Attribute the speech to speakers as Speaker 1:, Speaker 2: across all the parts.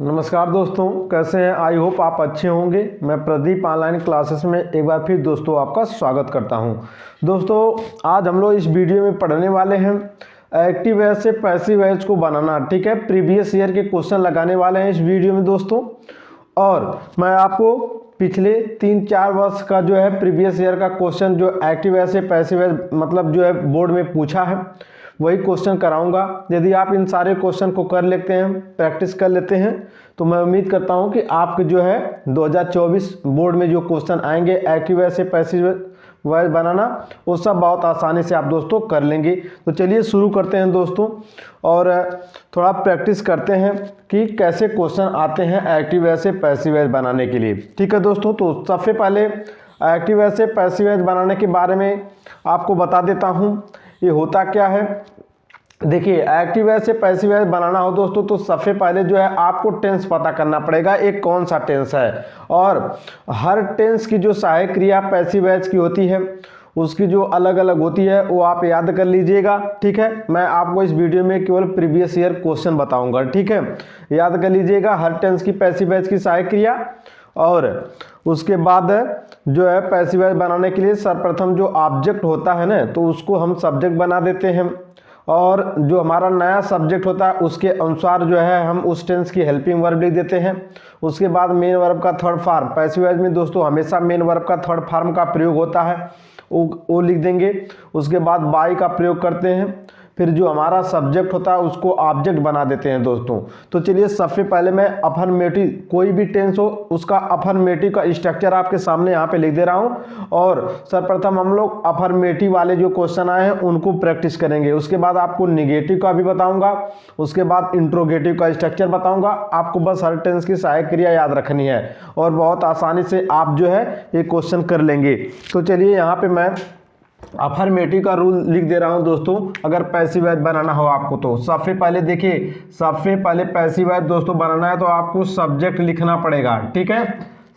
Speaker 1: नमस्कार दोस्तों, कैसे हैं? आई होप आप अच्छे होंगे। मैं प्रदीप ऑनलाइन क्लासेस में एक बार फिर दोस्तों आपका स्वागत करता हूं। दोस्तों आज हम लोग इस वीडियो में पढ़ने वाले हैं एक्टिव वॉइस से पैसिव वॉइस को बनाना। ठीक है, प्रीवियस ईयर के क्वेश्चन लगाने वाले हैं इस वीडियो में दोस्तों। और मैं आपको पिछले 3-4 वर्ष का जो है प्रीवियस ईयर का क्वेश्चन जो एक्टिव वॉइस से पैसिव वॉइस मतलब जो है बोर्ड में पूछा है वही क्वेश्चन कराऊंगा। यदि आप इन सारे क्वेश्चन को कर लेते हैं, प्रैक्टिस कर लेते हैं, तो मैं उम्मीद करता हूं कि आपके जो है 2024 बोर्ड में जो क्वेश्चन आएंगे एक्टिव वॉइस से पैसिव वॉइस बनाना, वो सब बहुत आसानी से आप दोस्तों कर लेंगे। तो चलिए शुरू करते हैं दोस्तों और थोड़ा प्रैक्टिस करते हैं कि कैसे क्वेश्चन आते हैं एक्टिव वॉइस से पैसिव वॉइस बनाने के लिए। ठीक है दोस्तों, तो सबसे पहले एक्टिव वॉइस से पैसिव वॉइस बनाने के बारे में आपको बता देता हूं ये होता क्या है। देखिए, एक्टिव वॉइस से पैसिव वॉइस बनाना हो दोस्तों तो सबसे पहले जो है आपको टेंस पता करना पड़ेगा, एक कौन सा टेंस है। और हर टेंस की जो सहायक क्रिया पैसिव वॉइस की होती है उसकी जो अलग अलग होती है वो आप याद कर लीजिएगा। ठीक है, मैं आपको इस वीडियो में केवल प्रीवियस ईयर क्वेश्चन बताऊंगा। ठीक है, याद कर लीजिएगा हर टेंस की पैसिव वॉइस की सहायक क्रिया। और उसके बाद जो है पैसिव वॉइस बनाने के लिए सर्वप्रथम जो ऑब्जेक्ट होता है ना तो उसको हम सब्जेक्ट बना देते हैं। और जो हमारा नया सब्जेक्ट होता है उसके अनुसार जो है हम उस टेंस की हेल्पिंग वर्ब लिख देते हैं। उसके बाद मेन वर्ब का थर्ड फॉर्म, पैसिव वॉइस में दोस्तों हमेशा मेन वर्ब का थर्ड फॉर्म का प्रयोग होता है, वो लिख देंगे। उसके बाद बाय का प्रयोग करते हैं, फिर जो हमारा सब्जेक्ट होता है उसको ऑब्जेक्ट बना देते हैं दोस्तों। तो चलिए सबसे पहले मैं अफर्मेटिव, कोई भी टेंस हो उसका अफर्मेटिव का स्ट्रक्चर आपके सामने यहाँ पे लिख दे रहा हूँ। और सर्वप्रथम हम लोग अफर्मेटिव वाले जो क्वेश्चन आए हैं उनको प्रैक्टिस करेंगे। उसके बाद आपको निगेटिव का भी बताऊंगा, उसके बाद इंट्रोगेटिव का स्ट्रक्चर बताऊंगा। आपको बस हर टेंस की सहायक क्रिया याद रखनी है और बहुत आसानी से आप जो है ये क्वेश्चन कर लेंगे। तो चलिए यहाँ पे मैं अफर्मेटिव का रूल लिख दे रहा हूं दोस्तों। अगर पैसिव वॉइस बनाना हो आपको तो सबसे पहले देखिए, सबसे पहले पैसिव वॉइस दोस्तों बनाना है तो आपको सब्जेक्ट लिखना पड़ेगा। ठीक है,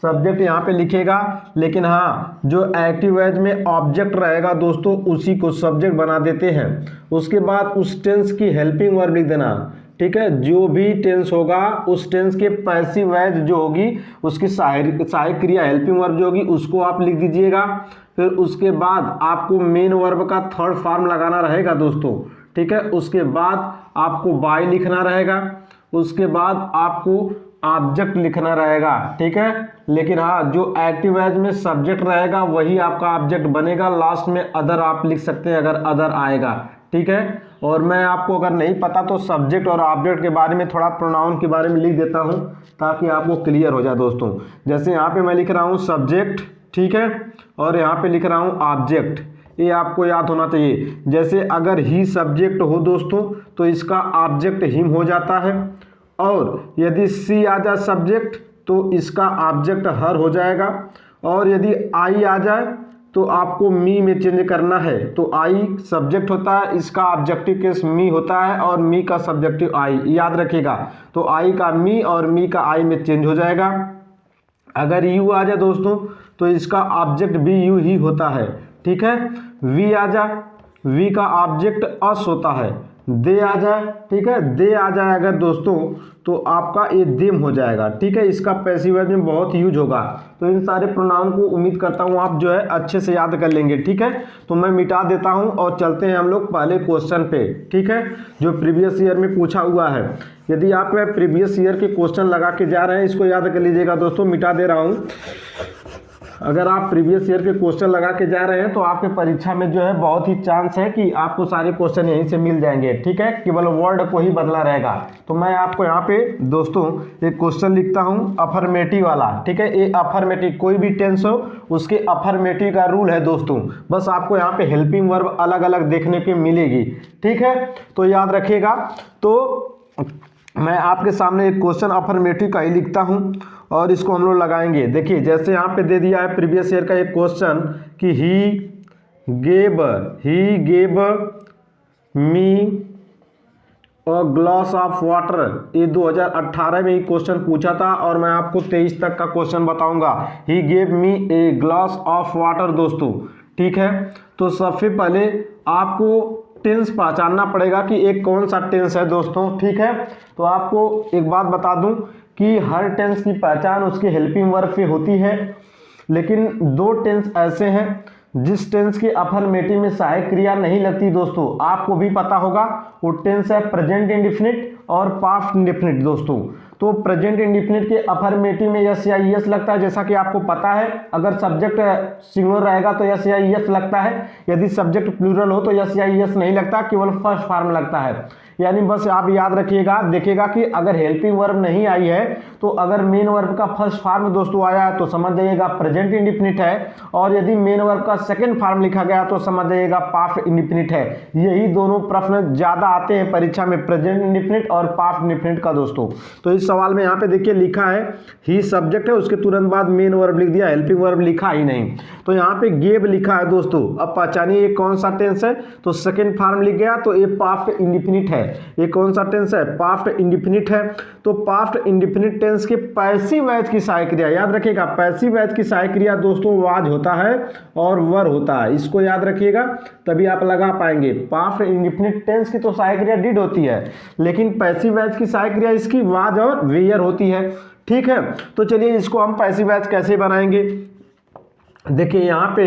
Speaker 1: सब्जेक्ट यहाँ पे लिखेगा, लेकिन हाँ जो एक्टिव वॉइस में ऑब्जेक्ट रहेगा दोस्तों उसी को सब्जेक्ट बना देते हैं। उसके बाद उस टेंस की हेल्पिंग वर्ब लिख देना। ठीक है, जो भी टेंस होगा उस टेंस के पैसिव वॉइस जो होगी उसकी सहायक क्रिया हेल्पिंग वर्ब जो होगी उसको आप लिख दीजिएगा। फिर उसके बाद आपको मेन वर्ब का थर्ड फॉर्म लगाना रहेगा दोस्तों। ठीक है, उसके बाद आपको बाय लिखना रहेगा। उसके बाद आपको ऑब्जेक्ट लिखना रहेगा। ठीक है, लेकिन हाँ जो एक्टिव वॉइस में सब्जेक्ट रहेगा वही आपका ऑब्जेक्ट बनेगा। लास्ट में अदर आप लिख सकते हैं अगर अदर आएगा। ठीक है, और मैं आपको अगर नहीं पता तो सब्जेक्ट और ऑब्जेक्ट के बारे में थोड़ा प्रोनाउन के बारे में लिख देता हूं ताकि आपको क्लियर हो जाए दोस्तों। जैसे यहाँ पे मैं लिख रहा हूँ सब्जेक्ट, ठीक है, और यहाँ पे लिख रहा हूँ ऑब्जेक्ट, ये आपको याद होना चाहिए। जैसे अगर ही सब्जेक्ट हो दोस्तों तो इसका ऑब्जेक्ट हिम हो जाता है, और यदि सी आ जाए सब्जेक्ट तो इसका ऑब्जेक्ट हर हो जाएगा, और यदि आई आ जाए तो आपको मी में चेंज करना है। तो आई सब्जेक्ट होता है, इसका ऑब्जेक्टिव केस मी होता है और मी का सब्जेक्टिव आई, याद रखिएगा। तो आई का मी और मी का आई में चेंज हो जाएगा। अगर यू आ जाए दोस्तों तो इसका ऑब्जेक्ट भी यू ही होता है। ठीक है, वी आ जाए, वी का ऑब्जेक्ट अस होता है। दे आ जाए, ठीक है, दे आ जाए अगर दोस्तों तो आपका ये देम हो जाएगा। ठीक है, इसका पैसिव वॉइस में बहुत यूज होगा। तो इन सारे प्रोनाउन को उम्मीद करता हूँ आप जो है अच्छे से याद कर लेंगे। ठीक है, तो मैं मिटा देता हूँ और चलते हैं हम लोग पहले क्वेश्चन पे। ठीक है, जो प्रीवियस ईयर में पूछा हुआ है, यदि आप प्रीवियस ईयर के क्वेश्चन लगा के जा रहे हैं इसको याद कर लीजिएगा दोस्तों। मिटा दे रहा हूँ। अगर आप प्रीवियस ईयर के क्वेश्चन लगा के जा रहे हैं तो आपके परीक्षा में जो है बहुत ही चांस है कि आपको सारे क्वेश्चन यहीं से मिल जाएंगे। ठीक है, केवल वर्ड को ही बदला रहेगा। तो मैं आपको यहाँ पे दोस्तों एक क्वेश्चन लिखता हूँ अफर्मेटिव वाला। ठीक है, ये अफर्मेटिव कोई भी टेंस हो उसके अफर्मेटिव का रूल है दोस्तों। बस आपको यहाँ पे हेल्पिंग वर्ब अलग अलग देखने को मिलेगी। ठीक है, तो याद रखिएगा। तो मैं आपके सामने एक क्वेश्चन अफर्मेटिव का ही लिखता हूं और इसको हम लोग लगाएंगे। देखिए, जैसे यहाँ पे दे दिया है प्रीवियस ईयर का एक क्वेश्चन कि he gave me a glass of water. ये 2018 में ही क्वेश्चन पूछा था और मैं आपको 23 तक का क्वेश्चन बताऊंगा। He gave me a glass of water दोस्तों। ठीक है, तो सबसे पहले आपको टेंस पहचानना पड़ेगा कि एक कौन सा टेंस है दोस्तों। ठीक है, तो आपको एक बात बता दूं कि हर टेंस की पहचान उसके हेल्पिंग वर्ब से होती है, लेकिन 2 टेंस ऐसे हैं जिस टेंस की अफर्मेटिव में सहायक क्रिया नहीं लगती। दोस्तों आपको भी पता होगा, वो टेंस है प्रेजेंट इंडेफिनिट और पास्ट इंडेफिनिट। दोस्तों तो प्रेजेंट इंडेफिनिट के अफर्मेटिव में यस या ईएस लगता है, जैसा कि आपको पता है। अगर सब्जेक्ट सिंगुलर रहेगा तो यस या ईएस लगता है, यदि सब्जेक्ट प्लूरल हो तो यस या ईएस नहीं लगता, केवल फर्स्ट फॉर्म लगता है। यानी बस आप याद रखिएगा, देखिएगा कि अगर हेल्पिंग वर्ब नहीं आई है तो अगर मेन वर्ब का फर्स्ट फॉर्म दोस्तों आया तो समझ जाइएगा प्रेजेंट इंडेफिनिट है, और यदि मेन वर्ब का सेकंड फॉर्म लिखा गया तो समझ जाइएगा पास्ट इंडेफिनिट है। यही दोनों प्रश्न ज्यादा आते हैं परीक्षा में, प्रेजेंट इंडेफिनिट और पास्ट इंडेफिनिट का। दोस्तों तो इस सवाल में यहाँ पे देखिए लिखा है ही सब्जेक्ट है, उसके तुरंत बाद मेन वर्ब लिख दिया, हेल्पिंग वर्ब लिखा ही नहीं। तो यहाँ पे गेव लिखा है। दोस्तों अब पहचानिए ये कौन सा टेंस है, तो सेकंड फॉर्म लिख गया तो ये पास्ट इंडेफिनिट है। ये कौन सा टेंस है, पास्ट इंडेफिनिट है। तो पास्ट इंडेफिनिट टेंस के पैसिव वॉइस की सहायक क्रिया याद रखिएगा, पैसिव वॉइस की सहायक क्रिया दोस्तों वाज होता है और वर होता है, इसको याद रखिएगा तभी आप लगा पाएंगे। पास्ट इंडेफिनिट टेंस की तो सहायक क्रिया डिड होती है, लेकिन पैसिव वॉइस की सहायक क्रिया इसकी वाज और वेयर होती है। ठीक है, तो चलिए इसको हम पैसिव वॉइस कैसे बनाएंगे। देखिए यहाँ पे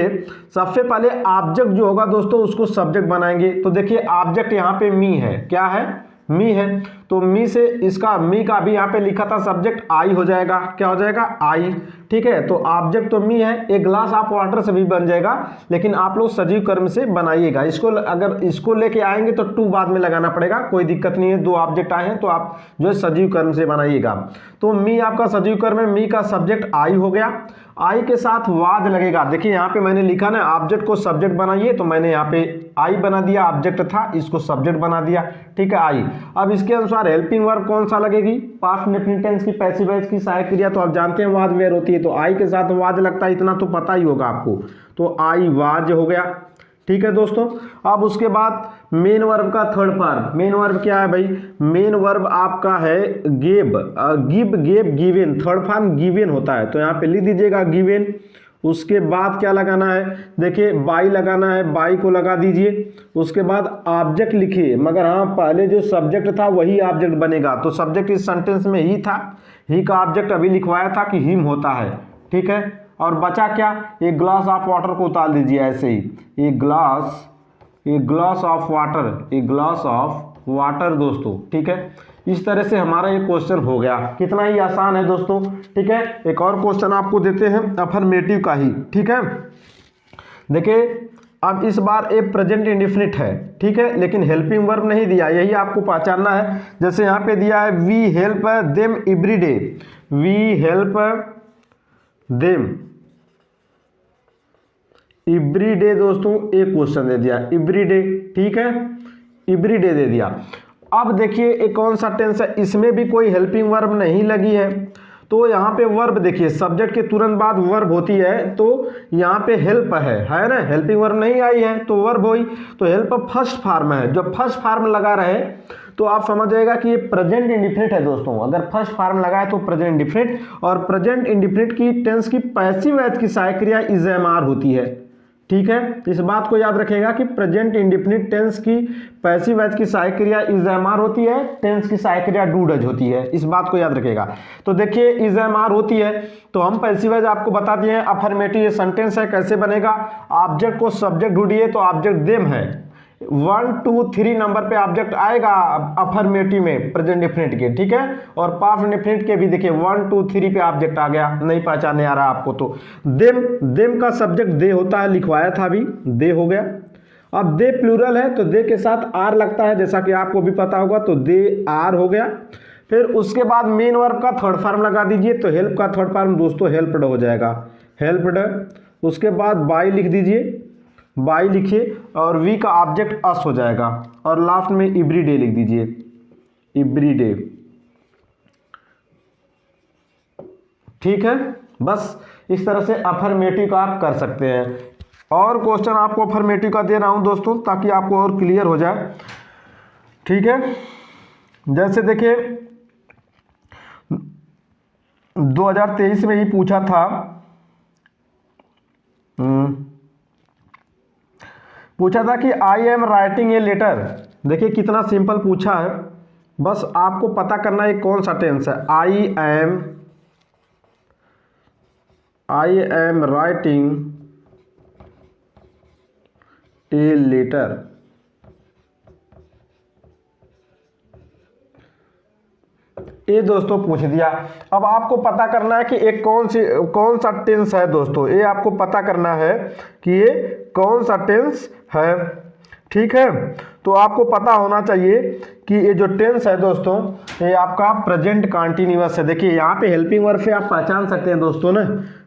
Speaker 1: सबसे पहले ऑब्जेक्ट जो होगा दोस्तों उसको सब्जेक्ट बनाएंगे। तो देखिए ऑब्जेक्ट यहाँ पे मी है, क्या है, मी है। तो मी से इसका मी का भी यहाँ पे लिखा था सब्जेक्ट आई हो जाएगा, क्या हो जाएगा, आई। ठीक है, तो ऑब्जेक्ट तो मी है, एक ग्लास ऑफ वाटर से भी बन जाएगा, लेकिन आप लोग सजीव कर्म से बनाइएगा। इसको अगर इसको लेके आएंगे तो टू बाद में लगाना पड़ेगा, कोई दिक्कत नहीं है। 2 ऑब्जेक्ट आए हैं तो आप जो है सजीव कर्म से बनाइएगा। तो मी आपका सजीव कर्म है, मी का सब्जेक्ट आई हो गया, आई के साथ वाज लगेगा। देखिए यहाँ पे मैंने लिखा ना ऑब्जेक्ट को सब्जेक्ट बनाइए, तो मैंने यहाँ पे आई बना दिया, ऑब्जेक्ट था इसको सब्जेक्ट बना दिया। ठीक है, आई। अब इसके अनुसार हेल्पिंग वर्ब कौन सा लगेगी, पास्ट इंडेफिनिट टेंस की पैसिव वॉइस की सहायक क्रिया तो आप जानते हैं वाज वेयर होती है, तो आई के साथ वाज लगता है, इतना तो पता ही होगा आपको। तो आई वाज हो गया। ठीक है दोस्तों, अब उसके बाद मेन वर्ब का थर्ड फॉर्म, मेन वर्ब क्या है भाई, मेन वर्ब आपका है gave, give, gave, given, third form given होता है, तो यहाँ पे लिख दीजिएगा गिवन। उसके बाद क्या लगाना है, देखिए बाई लगाना है, बाई को लगा दीजिए। उसके बाद ऑब्जेक्ट लिखिए, मगर हाँ पहले जो सब्जेक्ट था वही ऑब्जेक्ट बनेगा, तो सब्जेक्ट इस सेंटेंस में ही था, ही का ऑब्जेक्ट अभी लिखवाया था कि हिम होता है। ठीक है, और बचा क्या, एक ग्लास ऑफ वाटर को उतार दीजिए ऐसे ही, एक ग्लास ऑफ वाटर, एक ग्लास ऑफ वाटर दोस्तों। ठीक है, इस तरह से हमारा ये क्वेश्चन हो गया, कितना ही आसान है दोस्तों। ठीक है, एक और क्वेश्चन आपको देते हैं अफर्मेटिव का ही। ठीक है, देखिए अब इस बार एक प्रेजेंट इंडेफिनिट है, ठीक है, लेकिन हेल्पिंग वर्ब नहीं दिया, यही आपको पहचानना है। जैसे यहाँ पे दिया है we help them every day, we help them every day दोस्तों, एक क्वेश्चन दे दिया एवरी डे। ठीक है, एवरी डे दे दिया। अब देखिए एक कौन सा टेंस है, इसमें भी कोई हेल्पिंग वर्ब नहीं लगी है, तो यहाँ पे वर्ब देखिए सब्जेक्ट के तुरंत बाद वर्ब होती है, तो यहाँ पे हेल्प है ना, हेल्पिंग वर्ब नहीं आई है तो वर्ब हुई, तो हेल्प फर्स्ट फॉर्म है। जब फर्स्ट फॉर्म लगा रहे तो आप समझ जाएगा कि ये प्रेजेंट इंडेफिनिट है दोस्तों। अगर फर्स्ट फॉर्म लगा है तो प्रेजेंट इंडेफिनिट, और प्रेजेंट इंडेफिनिट की टेंस की पैसिव वॉइस की सहायक क्रिया इज एम आर होती है। ठीक है, इस बात को याद रखिएगा कि प्रेजेंट इंडेफिनिट टेंस की पैसिव वॉइस की सहायक क्रिया इज एम आर होती है, टेंस की सहायक क्रिया डू डज होती है, इस बात को याद रखिएगा। तो देखिए इज एम आर होती है तो हम पैसिव वॉइस आपको बता दिए हैं। अफर्मेटिव सेंटेंस है, कैसे बनेगा, ऑब्जेक्ट को सब्जेक्ट ढूंढिए, तो ऑब्जेक्ट देम है, 1 2 3 नंबर पे ऑब्जेक्ट आएगा अफर्मेटिव में प्रेजेंट इंडेफिनिट के। ठीक है, और पास्ट इंडेफिनिट के भी देखिए 1 2 3 पे ऑब्जेक्ट आ गया, नहीं पहचाने आ रहा आपको, तो देम का सब्जेक्ट दे होता है, लिखवाया था अभी, दे हो गया। अब दे प्लूरल है तो दे के साथ आर लगता है, जैसा कि आपको भी पता होगा, तो दे आर हो गया। फिर उसके बाद मेन वर्ब का थर्ड फॉर्म लगा दीजिए, तो हेल्प का थर्ड फॉर्म दोस्तों हेल्प्ड हो जाएगा, हेल्प्ड। उसके बाद बाई लिख दीजिए, बाई लिखिए, और वी का ऑब्जेक्ट अस हो जाएगा, और लास्ट में एवरी डे लिख दीजिए, एवरी डे। ठीक है, बस इस तरह से अफर्मेटिव का आप कर सकते हैं। और क्वेश्चन आपको अफर्मेटिव का दे रहा हूं दोस्तों ताकि आपको और क्लियर हो जाए। ठीक है, जैसे देखिए 2023 में ही पूछा था, पूछा था कि I am writing a letter. देखिए कितना सिंपल पूछा है, बस आपको पता करना है कौन सा टेंस है। I am writing a letter. ये दोस्तों पूछ दिया। अब आपको पता करना है कि एक कौन सा टेंस है दोस्तों, ये आपको पता करना है कि ये कौन सा टेंस है। ठीक है, तो आपको पता होना चाहिए कि ये जो टेंस है दोस्तों, ये आपका प्रेजेंट कंटीन्यूअस है। देखिए यहाँ पे हेल्पिंग वर्ब से आप पहचान सकते हैं दोस्तों ना,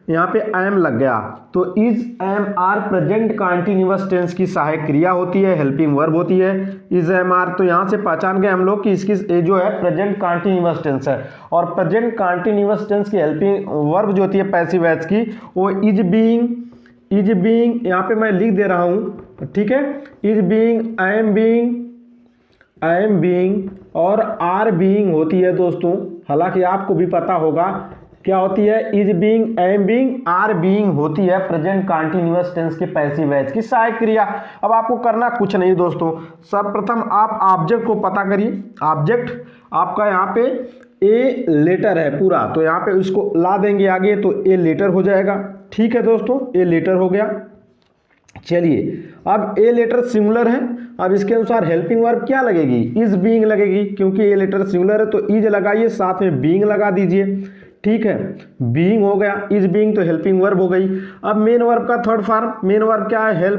Speaker 1: यहाँ पे एम लग गया तो is am are present continuous tense की सहायक क्रिया होती है, हेल्पिंग वर्ब होती है इज एम आर। तो यहाँ से पहचान गए हम लोग कि इसकी ये जो है प्रेजेंट कंटीन्यूअस टेंस है। और प्रेजेंट कंटीन्यूअस टेंस की हेल्पिंग वर्ब जो होती है पैसिव वॉइस की, वो इज बीइंग यहाँ पे मैं लिख दे रहा हूँ। ठीक है, is being, I am being और आर बीइंग होती है दोस्तों। हालांकि आपको भी पता होगा क्या होती है, is being, I am being, are being होती है प्रेजेंट कंटीन्यूअस टेंस के पैसिव वॉइस की सहायक क्रिया। अब आपको करना कुछ नहीं दोस्तों, सर्वप्रथम आप ऑब्जेक्ट को पता करिए। ऑब्जेक्ट आपका यहाँ पे ए लेटर है पूरा, तो यहाँ पे इसको ला देंगे आगे तो ए लेटर हो जाएगा। ठीक है दोस्तों, ए लेटर हो गया। चलिए अब ए लेटर सिंगुलर है, अब इसके अनुसार हेल्पिंग वर्ब क्या लगेगी, इज बीइंग लगेगी, क्योंकि ए लेटर सिंगुलर है तो इज लगाइए, साथ में बीइंग लगा दीजिए। ठीक है, बीइंग हो गया, इज बीइंग तो हेल्पिंग वर्ब हो गई। अब मेन वर्ब का थर्ड फॉर्म, मेन वर्ब क्या है,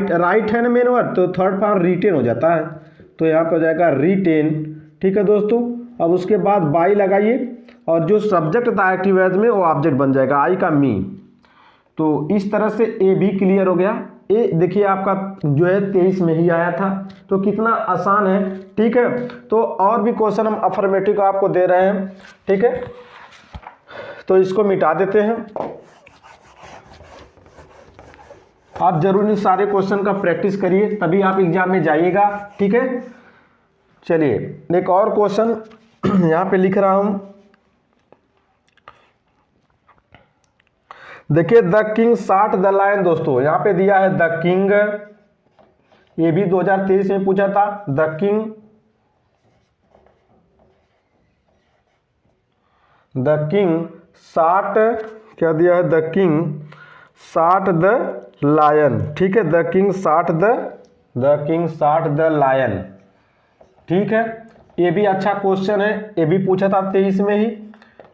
Speaker 1: राइट है ना मेन वर्ब, तो थर्ड फॉर्म रिटेन हो जाता है, तो यहाँ पे हो जाएगा रिटेन। ठीक है दोस्तों, अब उसके बाद बाई लगाइए और जो सब्जेक्ट था एक्टिव वॉइस में वो ऑब्जेक्ट बन जाएगा, आई का मी। तो इस तरह से ए भी क्लियर हो गया। ए देखिए आपका जो है 23 में ही आया था, तो कितना आसान है। ठीक है, तो और भी क्वेश्चन हम अफर्मेटिव का आपको दे रहे हैं। ठीक है, तो इसको मिटा देते हैं। आप जरूर इस सारे क्वेश्चन का प्रैक्टिस करिए, तभी आप एग्जाम में जाइएगा। ठीक है, चलिए एक और क्वेश्चन यहाँ पे लिख रहा हूं। देखिए the king shot the lion, दोस्तों यहाँ पे दिया है द किंग, ये भी 2023 में पूछा था। द किंग शॉट, क्या दिया है, the king shot the lion. ठीक है, the king shot the lion. ठीक है, ये भी अच्छा क्वेश्चन है, ये भी पूछा था 23 में ही।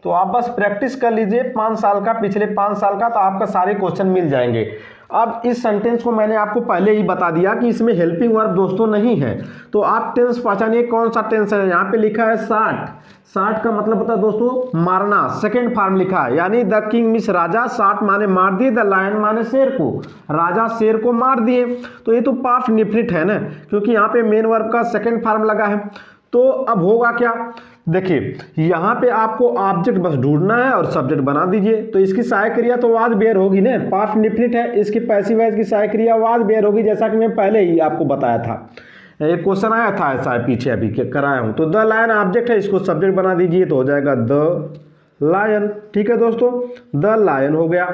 Speaker 1: तो आप बस प्रैक्टिस कर लीजिए 5 साल का, पिछले 5 साल का, तो आपका सारे क्वेश्चन मिल जाएंगे। अब इस सेंटेंस को मैंने आपको पहले ही बता दिया कि इसमें हेल्पिंग वर्ब दोस्तों नहीं है, तो आप टेंस पहचानिए कौन सा टेंस है। यहाँ पे लिखा है शॉट, शॉट का मतलब होता है दोस्तों मारना, सेकेंड फॉर्म लिखा है, यानी the king means Raja, shot माने मार दिए, द लायन माने शेर को, राजा शेर को मार दिए। तो ये तो पास्ट इंडेफिनिट है ना, क्योंकि यहाँ पे मेन वर्ब का सेकेंड फॉर्म लगा है। तो अब होगा क्या, देखिए यहाँ पे आपको ऑब्जेक्ट बस ढूंढना है और सब्जेक्ट बना दीजिए। तो इसकी सहायक क्रिया तो वाज बेयर होगी ना, पास्ट इंडेफिनिट है, इसकी पैसिव वॉइस की सहायक क्रिया वाज बेयर होगी, जैसा कि मैं पहले ही आपको बताया था। एक क्वेश्चन आया था ऐसा पीछे अभी कराया हूँ। तो द लायन ऑब्जेक्ट है, इसको सब्जेक्ट बना दीजिए तो हो जाएगा द लायन। ठीक है दोस्तों, द लायन हो गया।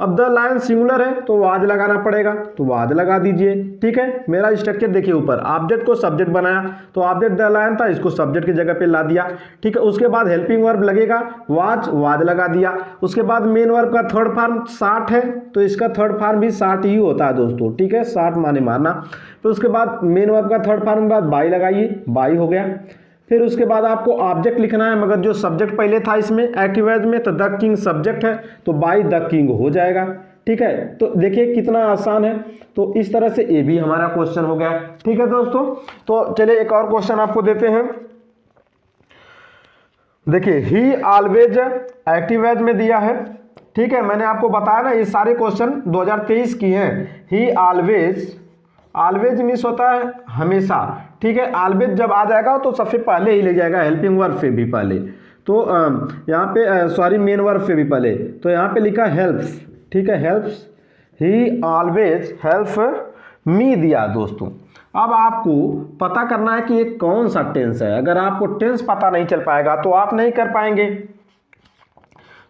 Speaker 1: अब द लायन सिंगुलर है तो वाज लगाना पड़ेगा, तो वाज लगा दीजिए। ठीक है, मेरा स्ट्रक्चर देखिए, ऊपर ऑब्जेक्ट को सब्जेक्ट बनाया, तो ऑब्जेक्ट द लायन था, इसको सब्जेक्ट की जगह पे ला दिया। ठीक है, उसके बाद हेल्पिंग वर्ब लगेगा, वाज लगा दिया। उसके बाद मेन वर्ब का थर्ड फॉर्म शॉट है, तो इसका थर्ड फॉर्म भी शॉट ही होता है दोस्तों। ठीक है, शॉट माने मारना। तो उसके बाद मेन वर्ब का थर्ड फॉर्म के बाद बाई लगाइए, बाई हो गया। फिर उसके बाद आपको ऑब्जेक्ट लिखना है, मगर जो सब्जेक्ट पहले था इसमें एक्टिव वॉइस में, तो द किंग सब्जेक्ट है, तो बाय द किंग हो जाएगा। ठीक है, तो देखिए कितना आसान है। तो इस तरह से ये भी हमारा क्वेश्चन हो गया। ठीक है दोस्तों, तो चलिए एक और क्वेश्चन आपको देते हैं। देखिए ही ऑलवेज एक्टिव वॉइस में दिया है। ठीक है, मैंने आपको बताया ना ये सारे क्वेश्चन 2023 की हैं। ही ऑलवेज मीन्स होता है हमेशा। ठीक है, ऑलवेज जब आ जाएगा तो सबसे पहले ही ले जाएगा, हेल्पिंग वर्ब से भी पहले, तो यहाँ पे मेन वर्ब से भी पहले, तो यहाँ पे लिखा हेल्प्स। ठीक है, हेल्प्स, ही ऑलवेज हेल्प मी दिया दोस्तों। अब आपको पता करना है कि ये कौन सा टेंस है। अगर आपको टेंस पता नहीं चल पाएगा तो आप नहीं कर पाएंगे।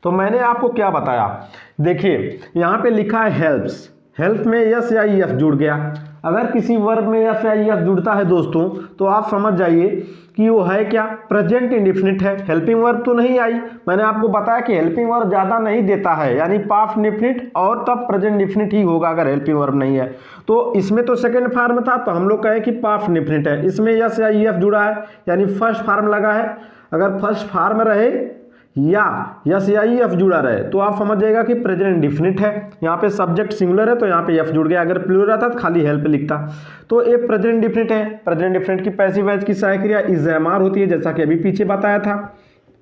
Speaker 1: तो मैंने आपको क्या बताया, देखिए यहाँ पे लिखा है हेल्प्स, हेल्प में यस या ईएफ जुड़ गया। अगर किसी वर्ब में एफ या ई एफ जुड़ता है दोस्तों तो आप समझ जाइए कि वो है क्या, प्रेजेंट इंडिफिनिट है। हेल्पिंग वर्ब तो नहीं आई, मैंने आपको बताया कि हेल्पिंग वर्ब ज़्यादा नहीं देता है, यानी पास्ट इंडिफिनिट और तब प्रेजेंट इंडिफिनिट ही होगा अगर हेल्पिंग वर्ब नहीं है। तो इसमें तो सेकेंड फॉर्म था तो हम लोग कहें कि पास्ट इंडिफिनिट है। इसमें यस या ई एफ जुड़ा है यानी फर्स्ट फॉर्म लगा है। अगर फर्स्ट फॉर्म रहे या यस या ई एफ जुड़ा रहे तो आप समझ जाएगा कि प्रेजेंट इंडिफिनिट है। यहाँ पे सब्जेक्ट सिंगुलर है तो यहाँ पे एफ जुड़ गया, अगर प्लूरल रहता तो खाली हेल्प लिखता। तो ये प्रेजेंट इंडिफिनिट है। प्रेजेंट इंडिफिनिट की पैसिव वॉइस की सहायक क्रिया इज एम आर होती है, जैसा कि अभी पीछे बताया था,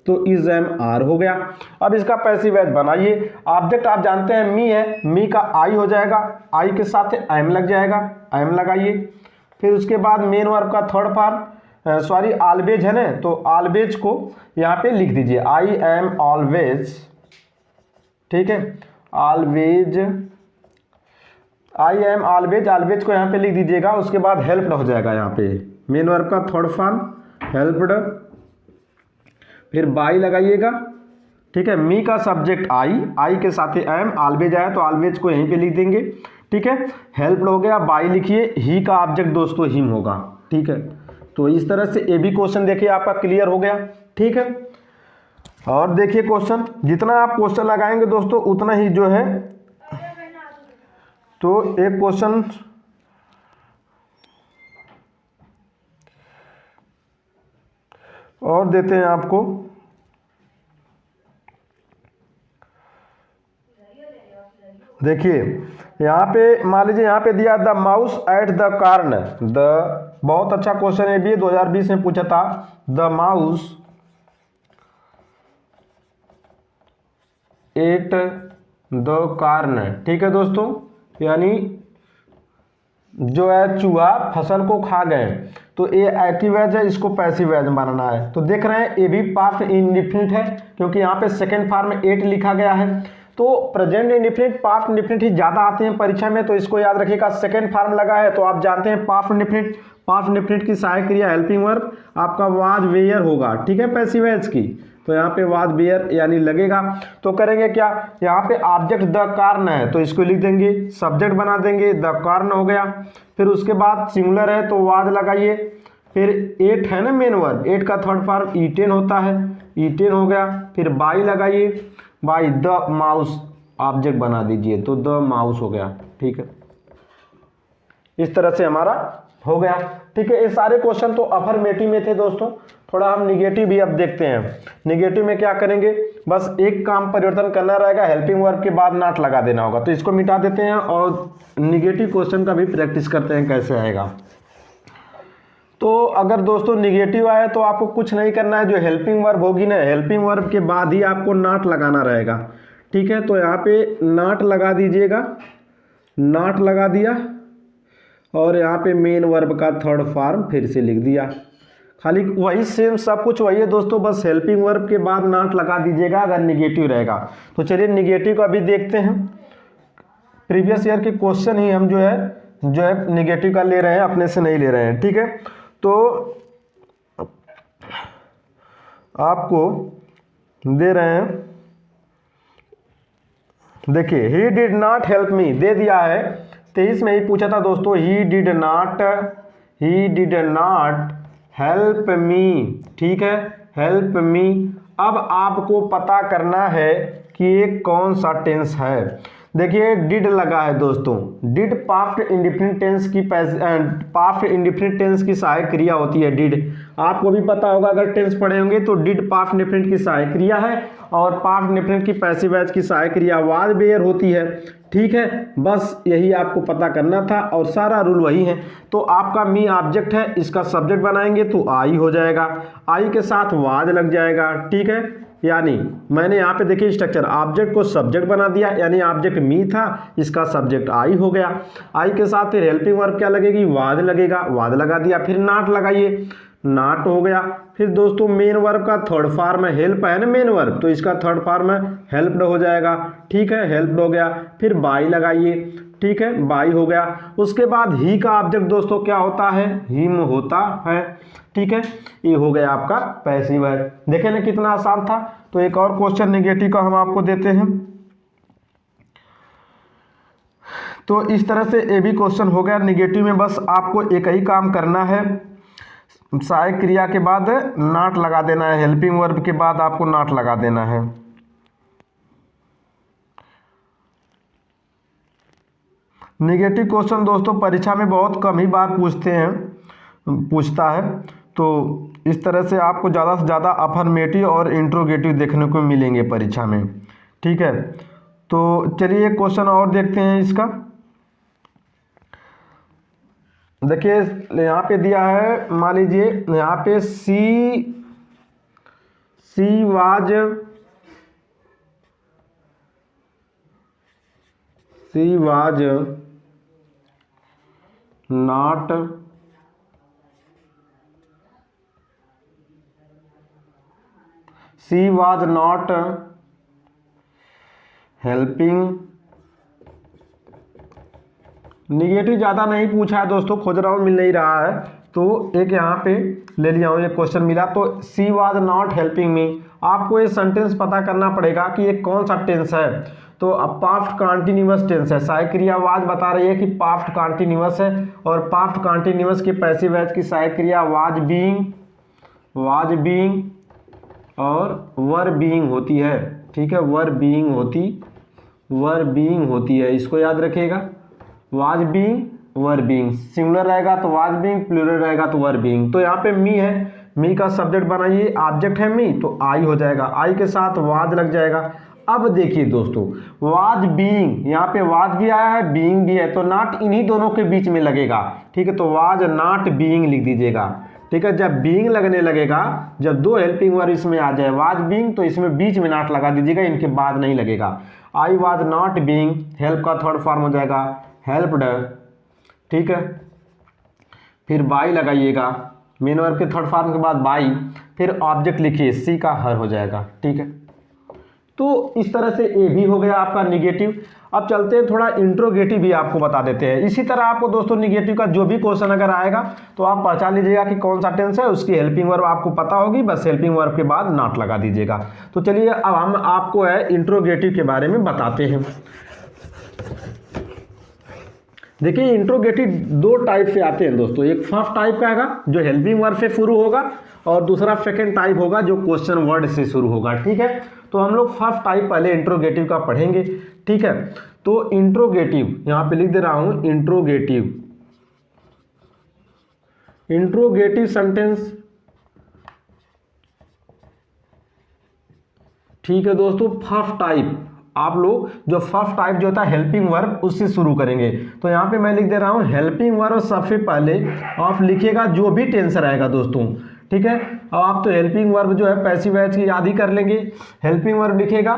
Speaker 1: तो इज एम आर हो गया। अब इसका पैसिव वॉइस बनाइए। ऑब्जेक्ट आप जानते हैं मी है, मी का आई हो जाएगा, आई के साथ एम लग जाएगा, एम लगाइए। फिर उसके बाद मेन वर्ब का थर्ड फॉर्म सॉरी ऑलवेज है ना, तो ऑलवेज को यहाँ पे लिख दीजिए, आई एम ऑलवेज, ठीक है, always, I am always, always को यहाँ पे लिख दीजिएगा। उसके बाद हेल्प्ड हो जाएगा यहाँ पे मेन वर्ब का थर्ड फॉर्म हेल्प्ड, फिर बाई लगाइएगा, ठीक है। मी का सब्जेक्ट आई, आई के साथ एम, ऑलवेज आया तो ऑलवेज को यहीं पे लिख देंगे, ठीक है। हेल्प्ड हो गया, बाई लिखिए, ही का ऑब्जेक्ट दोस्तों हिम होगा, ठीक है। तो इस तरह से ए भी क्वेश्चन देखिए आपका क्लियर हो गया, ठीक है। और देखिए क्वेश्चन, जितना आप क्वेश्चन लगाएंगे दोस्तों उतना ही जो है, तो एक क्वेश्चन और देते हैं आपको। देखिए यहाँ पे मान लीजिए, यहाँ पे दिया the mouse at the corn, the, बहुत अच्छा क्वेश्चन है भी, 2020 में पूछा था, the mouse at the corn, ठीक है दोस्तों, यानी जो है चूहा फसल को खा गए। तो ये एक्टिव वॉइस है, इसको पैसिव वॉइस बनाना है। तो देख रहे हैं ये भी पास्ट इंडिफिनिट है क्योंकि यहाँ पे सेकेंड फॉर्म में एट लिखा गया है। तो प्रेजेंट इंडिफिनिट पास्ट इंडिफिनिट ही ज़्यादा आते हैं परीक्षा में, तो इसको याद रखिएगा। सेकेंड फॉर्म लगा है तो आप जानते हैं पास्ट इंडिफिनिट, पास्ट इंडिफिनिट की सहायक क्रिया हेल्पिंग वर्ब आपका वाज वेयर होगा, ठीक है, पैसिव वॉइस की। तो यहाँ पे वाज वेयर यानी लगेगा। तो करेंगे क्या, यहाँ पे ऑब्जेक्ट द कार्न है तो इसको लिख देंगे, सब्जेक्ट बना देंगे, द कार्न हो गया। फिर उसके बाद सिंगुलर है तो वाज लगाइए। फिर एट है ना मेन वर्ब, एट का थर्ड फॉर्म ईटेन होता है, ईटेन हो गया। फिर बाई लगाइए, बाई द माउस ऑब्जेक्ट बना दीजिए, तो द माउस हो गया, ठीक है। इस तरह से हमारा हो गया, ठीक है। ये सारे क्वेश्चन तो अफर्मेटिव में थे दोस्तों। थोड़ा हम निगेटिव भी अब देखते हैं। निगेटिव में क्या करेंगे, बस एक काम परिवर्तन करना रहेगा, हेल्पिंग वर्ब के बाद नॉट लगा देना होगा, तो इसको मिटा देते हैं और निगेटिव क्वेश्चन का भी प्रैक्टिस करते हैं कैसे आएगा। तो अगर दोस्तों निगेटिव आए तो आपको कुछ नहीं करना है, जो हेल्पिंग वर्ब होगी ना, हेल्पिंग वर्ब के बाद ही आपको नॉट लगाना रहेगा, ठीक है। तो यहाँ पे नॉट लगा दीजिएगा, नॉट लगा दिया, और यहाँ पे मेन वर्ब का थर्ड फॉर्म फिर से लिख दिया। खाली वही सेम सब कुछ वही है दोस्तों, बस हेल्पिंग वर्ब के बाद नॉट लगा दीजिएगा अगर निगेटिव रहेगा। तो चलिए निगेटिव को अभी देखते हैं। प्रीवियस ईयर के क्वेश्चन ही हम जो है निगेटिव का ले रहे हैं, अपने से नहीं ले रहे हैं, ठीक है। तो आपको दे रहे हैं, देखिए he did not help me दे दिया है, 23 में ही पूछा था दोस्तों, he did not help me, ठीक है, हेल्प मी। अब आपको पता करना है कि ये कौन सा टेंस है। देखिए डिड लगा है दोस्तों, डिड पास्ट इंडिफिनिट टेंस की पास्ट इंडिफिनिट टेंस की सहायक क्रिया होती है डिड। आपको भी पता होगा अगर टेंस पढ़े होंगे तो डिड पास्ट इंडिफिनिट की सहायक क्रिया है और पास्ट इंडिफिनिट की पैसिव वॉइस की सहायक क्रिया वाज वेयर होती है, ठीक है। बस यही आपको पता करना था और सारा रूल वही है। तो आपका मी ऑब्जेक्ट है, इसका सब्जेक्ट बनाएंगे तो आई हो जाएगा, आई के साथ वाज लग जाएगा, ठीक है। यानी मैंने यहाँ पे देखिए स्ट्रक्चर, ऑब्जेक्ट को सब्जेक्ट बना दिया, यानी ऑब्जेक्ट मी था, इसका सब्जेक्ट आई हो गया। आई के साथ फिर हेल्पिंग वर्ब क्या लगेगी, वाज लगेगा, वाज लगा दिया। फिर नॉट लगाइए, नॉट हो गया। फिर दोस्तों मेन वर्ब का थर्ड फॉर्म है, हेल्प है ना मेन वर्ब, तो इसका थर्ड फॉर्म है हेल्प्ड हो जाएगा, ठीक है, हेल्प्ड हो गया। फिर बाई लगाइए, ठीक है, बाई हो गया। उसके बाद ही का ऑब्जेक्ट दोस्तों क्या होता है, हिम होता है, ठीक है। ये हो गया आपका पैसिव वॉइस। देखें ना कितना आसान था। तो एक और क्वेश्चन नेगेटिव का हम आपको देते हैं। तो इस तरह से ये भी क्वेश्चन हो गया। निगेटिव में बस आपको एक ही काम करना है, सहायक क्रिया के बाद नॉट लगा देना है, हेल्पिंग वर्ब के बाद आपको नॉट लगा देना है। निगेटिव क्वेश्चन दोस्तों परीक्षा में बहुत कम ही बार पूछता है, तो इस तरह से आपको ज़्यादा से ज़्यादा अफर्मेटिव और इंट्रोगेटिव देखने को मिलेंगे परीक्षा में। ठीक है, तो चलिए एक क्वेश्चन और देखते हैं इसका। देखिए यहाँ पे दिया है, मान लीजिए यहाँ पे she was not helping. Negative ज़्यादा नहीं पूछा है दोस्तों, खोज रहा हूँ मिल नहीं रहा है, तो एक यहाँ पे ले लिया हूँ, ये क्वेश्चन मिला। तो she was not helping me, आपको ये सेंटेंस पता करना पड़ेगा कि ये कौन सा टेंस है। तो अब पास्ट कंटिन्यूअस टेंस है, सहायक क्रिया वाज बता रही है कि पास्ट कंटिन्यूअस है, और पास्ट कंटिन्यूअस की पैसिव वॉइस की सहायक क्रिया वाज बीइंग और वर बीइंग होती है। ठीक है, वर बीइंग होती है, इसको याद रखिएगा। Was being, were being, singular रहेगा तो वाज बीइंग, प्लूरल रहेगा तो वर बीइंग। तो यहाँ पे मी है, मी का सब्जेक्ट बनाइए, ऑब्जेक्ट है मी, तो आई हो जाएगा, आई के साथ वाज लग जाएगा। अब देखिए दोस्तों, वाज बीइंग, यहाँ पे वाज भी आया है, बीइंग भी है, तो नॉट इन्हीं दोनों के बीच में लगेगा। ठीक है, तो वाज नॉट बीइंग लिख दीजिएगा। ठीक है, जब बीइंग लगने लगेगा, जब दो हेल्पिंग वर्ब इसमें आ जाए वाज बीइंग, तो इसमें बीच में नॉट लगा दीजिएगा, इनके बाद नहीं लगेगा। I was not being, help का थर्ड फॉर्म हो जाएगा हेल्प्ड। ठीक है, फिर बाई लगाइएगा, मेन वर्ब के थर्ड फॉर्म के बाद बाई, फिर ऑब्जेक्ट लिखिए, सी का हर हो जाएगा। ठीक है, तो इस तरह से ये भी हो गया आपका निगेटिव। अब चलते हैं थोड़ा इंट्रोगेटिव भी आपको बता देते हैं। इसी तरह आपको दोस्तों निगेटिव का जो भी क्वेश्चन अगर आएगा तो आप पहचान लीजिएगा कि कौन सा टेंस है, उसकी हेल्पिंग वर्ब आपको पता होगी, बस हेल्पिंग वर्ब के बाद नॉट लगा दीजिएगा। तो चलिए अब हम आपको है इंट्रोगेटिव के बारे में बताते हैं। देखिए इंट्रोगेटिव दो टाइप से आते हैं दोस्तों, एक फर्स्ट टाइप का आएगा जो हेल्पिंग वर्ब से शुरू होगा, और दूसरा सेकंड टाइप होगा जो क्वेश्चन वर्ड से शुरू होगा। ठीक है, तो हम लोग फर्स्ट टाइप पहले इंट्रोगेटिव का पढ़ेंगे। ठीक है, तो इंट्रोगेटिव यहाँ पे लिख दे रहा हूं, इंट्रोगेटिव सेंटेंस। ठीक है दोस्तों, फर्स्ट टाइप आप लोग जो फर्स्ट टाइप जो होता है हेल्पिंग वर्ब उससे शुरू करेंगे। तो यहाँ पे मैं लिख दे रहा हूँ हेल्पिंग वर्ब, सबसे पहले आप लिखिएगा जो भी टेंस रहेगा दोस्तों। ठीक है, अब आप तो हेल्पिंग वर्ब जो है पैसिव वॉइस की याद ही कर लेंगे, हेल्पिंग वर्ब लिखेगा,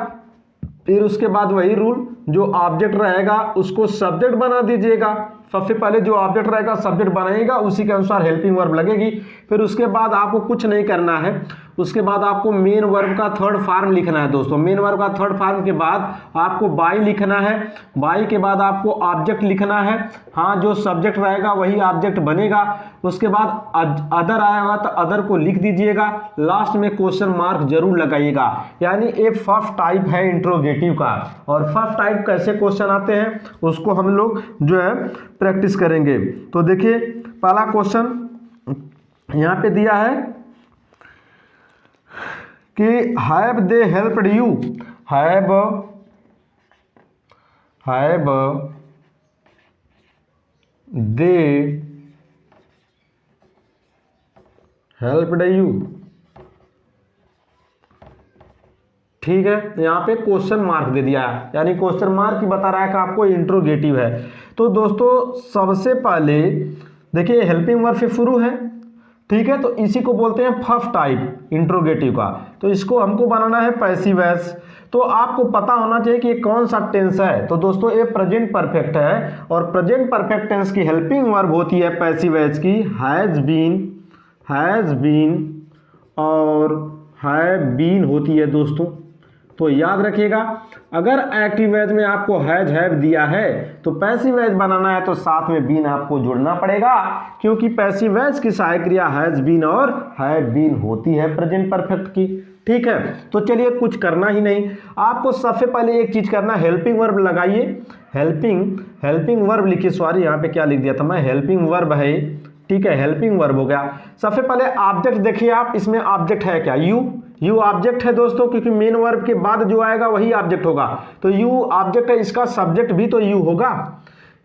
Speaker 1: फिर उसके बाद वही रूल, जो ऑब्जेक्ट रहेगा उसको सब्जेक्ट बना दीजिएगा। सबसे पहले जो ऑब्जेक्ट रहेगा सब्जेक्ट बनाइएगा, उसी के अनुसार हेल्पिंग वर्ब लगेगी। फिर उसके बाद आपको कुछ नहीं करना है, उसके बाद आपको मेन वर्ब का थर्ड फॉर्म लिखना है दोस्तों। मेन वर्ब का थर्ड फॉर्म के बाद आपको बाई लिखना है, बाई के बाद आपको ऑब्जेक्ट लिखना है। हाँ, जो सब्जेक्ट रहेगा वही ऑब्जेक्ट बनेगा। उसके बाद अदर आएगा तो अदर को लिख दीजिएगा, लास्ट में क्वेश्चन मार्क जरूर लगाइएगा। यानी एक फर्स्ट टाइप है इंट्रोगेटिव का। और फर्स्ट टाइप कैसे क्वेश्चन आते हैं उसको हम लोग जो है प्रैक्टिस करेंगे। तो देखिए पहला क्वेश्चन यहाँ पे दिया है कि have they helped you, have they helped you. ठीक है, यहाँ पे क्वेश्चन मार्क दे दिया है, यानी क्वेश्चन मार्क ही बता रहा है कि आपको इंट्रोगेटिव है। तो दोस्तों सबसे पहले देखिए हेल्पिंग वर्ब से शुरू है। ठीक है, तो इसी को बोलते हैं फर्स्ट टाइप इंट्रोगेटिव का। तो इसको हमको बनाना है पैसिव वॉइस। तो आपको पता होना चाहिए कि ये कौन सा टेंस है। तो दोस्तों ये प्रेजेंट परफेक्ट है, और प्रेजेंट परफेक्ट टेंस की हेल्पिंग वर्ब होती है पैसिव वॉइस की हैज़ बीन और हैव बीन होती है दोस्तों। तो याद रखिएगा, अगर एक्टिव वॉइस में आपको हैज हैव दिया है तो पैसिव वॉइस बनाना है तो साथ में बीन आपको जोड़ना पड़ेगा, क्योंकि पैसिव वॉइस की सहायक क्रिया हैज बीन और हैव बीन होती है प्रेजेंट परफेक्ट की। ठीक है। तो चलिए कुछ करना ही नहीं, आपको सबसे पहले एक चीज़ करना, हेल्पिंग वर्ब लगाइए। हेल्पिंग वर्ब लिखिए, सॉरी यहाँ पे क्या लिख दिया था मैं, हेल्पिंग वर्ब है, ठीक है, हेल्पिंग वर्ब हो गया। सबसे पहले ऑब्जेक्ट देखिए आप, इसमें ऑब्जेक्ट है क्या, यू ऑब्जेक्ट है दोस्तों, क्योंकि मेन वर्ब के बाद जो आएगा वही ऑब्जेक्ट होगा। तो यू ऑब्जेक्ट है, इसका सब्जेक्ट भी तो यू होगा।